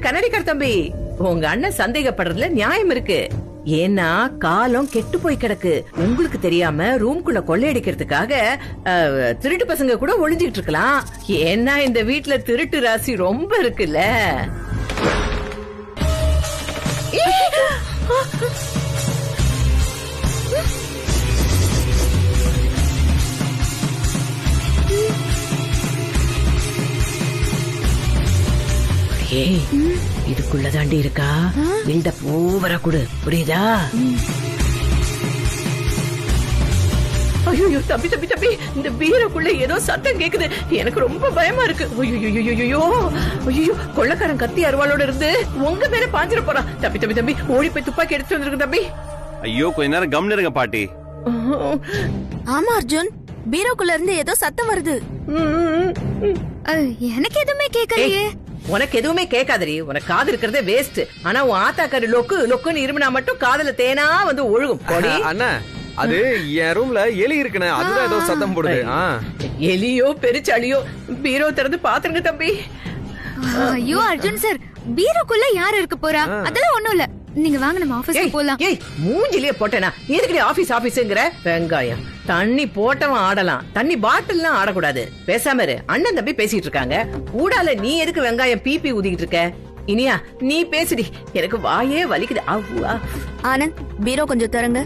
கண்ணாடிக்கார தம்பி, உங்க அண்ணன் சந்தேகப்படுறதுல நியாயம் இருக்கு. ஏன்னா காலம் கெட்டு போய் கிடக்கு. உங்களுக்கு தெரியாம ரூம்குள்ள கொள்ளையடிக்கிறதுக்காக திருட்டு பசங்க கூட ஒளிஞ்சிட்டு இருக்கலாம். ஏன்னா இந்த வீட்டுல திருட்டு ராசி ரொம்ப இருக்குல்ல. இதுக்குள்ளதாண்டி இருக்கா, இந்த பூவர குடு, புரியுதா? ஐயோ தம்பி தம்பி தம்பி, இந்த பீரோக்குள்ள ஏதோ சத்தம் கேக்குது. எனக்கு ரொம்ப பயமா இருக்கு. ஐயோ கொள்ளக்காரன் கத்தி அருவாளோட இருந்து உங்க மேல பாஞ்சிட போறான். தம்பி தம்பி தம்பி, ஓடி போய் துப்பாக்கி எடுத்து வந்துருக்கு தம்பி. ஐயோ கொஞ்ச நேரம் கம்னு இருங்க பாட்டி. ஆமா அர்ஜுன், பீரோக்குள்ள இருந்து ஏதோ சத்தம் வருது. எனக்கு எதுவுமே கேட்கலையே. உனக்கு எதுவுமே கேட்காதரி, உனக்கு காது இருக்கிறதே வேஸ்ட். ஆனா உன் ஆத்தாக்காரி லொக்கு லொக்குன்னு இருமினா மட்டும் காதுல தேனா வந்து ஒழுகும். அண்ணா அது என் ரூம்ல எலி இருக்குண்ணே, அதுதான் ஏதோ சத்தம் போடுது. எலியோ பெருச்சாலியோ, பீரோ திறந்து பாத்துருங்க தம்பி. ஐயோ அர்ஜுன் சார், பீரோக்குள்ள யாரு இருக்க போறா? அதெல்லாம் ஒண்ணும் இல்ல, நீங்க வாங்க நம்ம ஆபீஸ்க்கு போலாம். ஏய் மூஞ்சிலேயே போட்டேனா, எதுக்கு ஆபீஸ் ஆபீஸ்ங்கற? வெங்காயம் தண்ணி போட்டவன் ஆடலாம், தண்ணி பாட்டில்லாம் ஆடக்கூடாது. பேசாம இரு, அண்ணன் தம்பி பேசிட்டு இருக்காங்க. கூடால நீ எதுக்கு வெங்காயம் பீப்பி ஊதிக்கிட்டு இருக்க? இனியா நீ பேசுடி, எனக்கு வாயே வலிக்குது. ஆனந்த், பீரோ கொஞ்சம் தரங்க.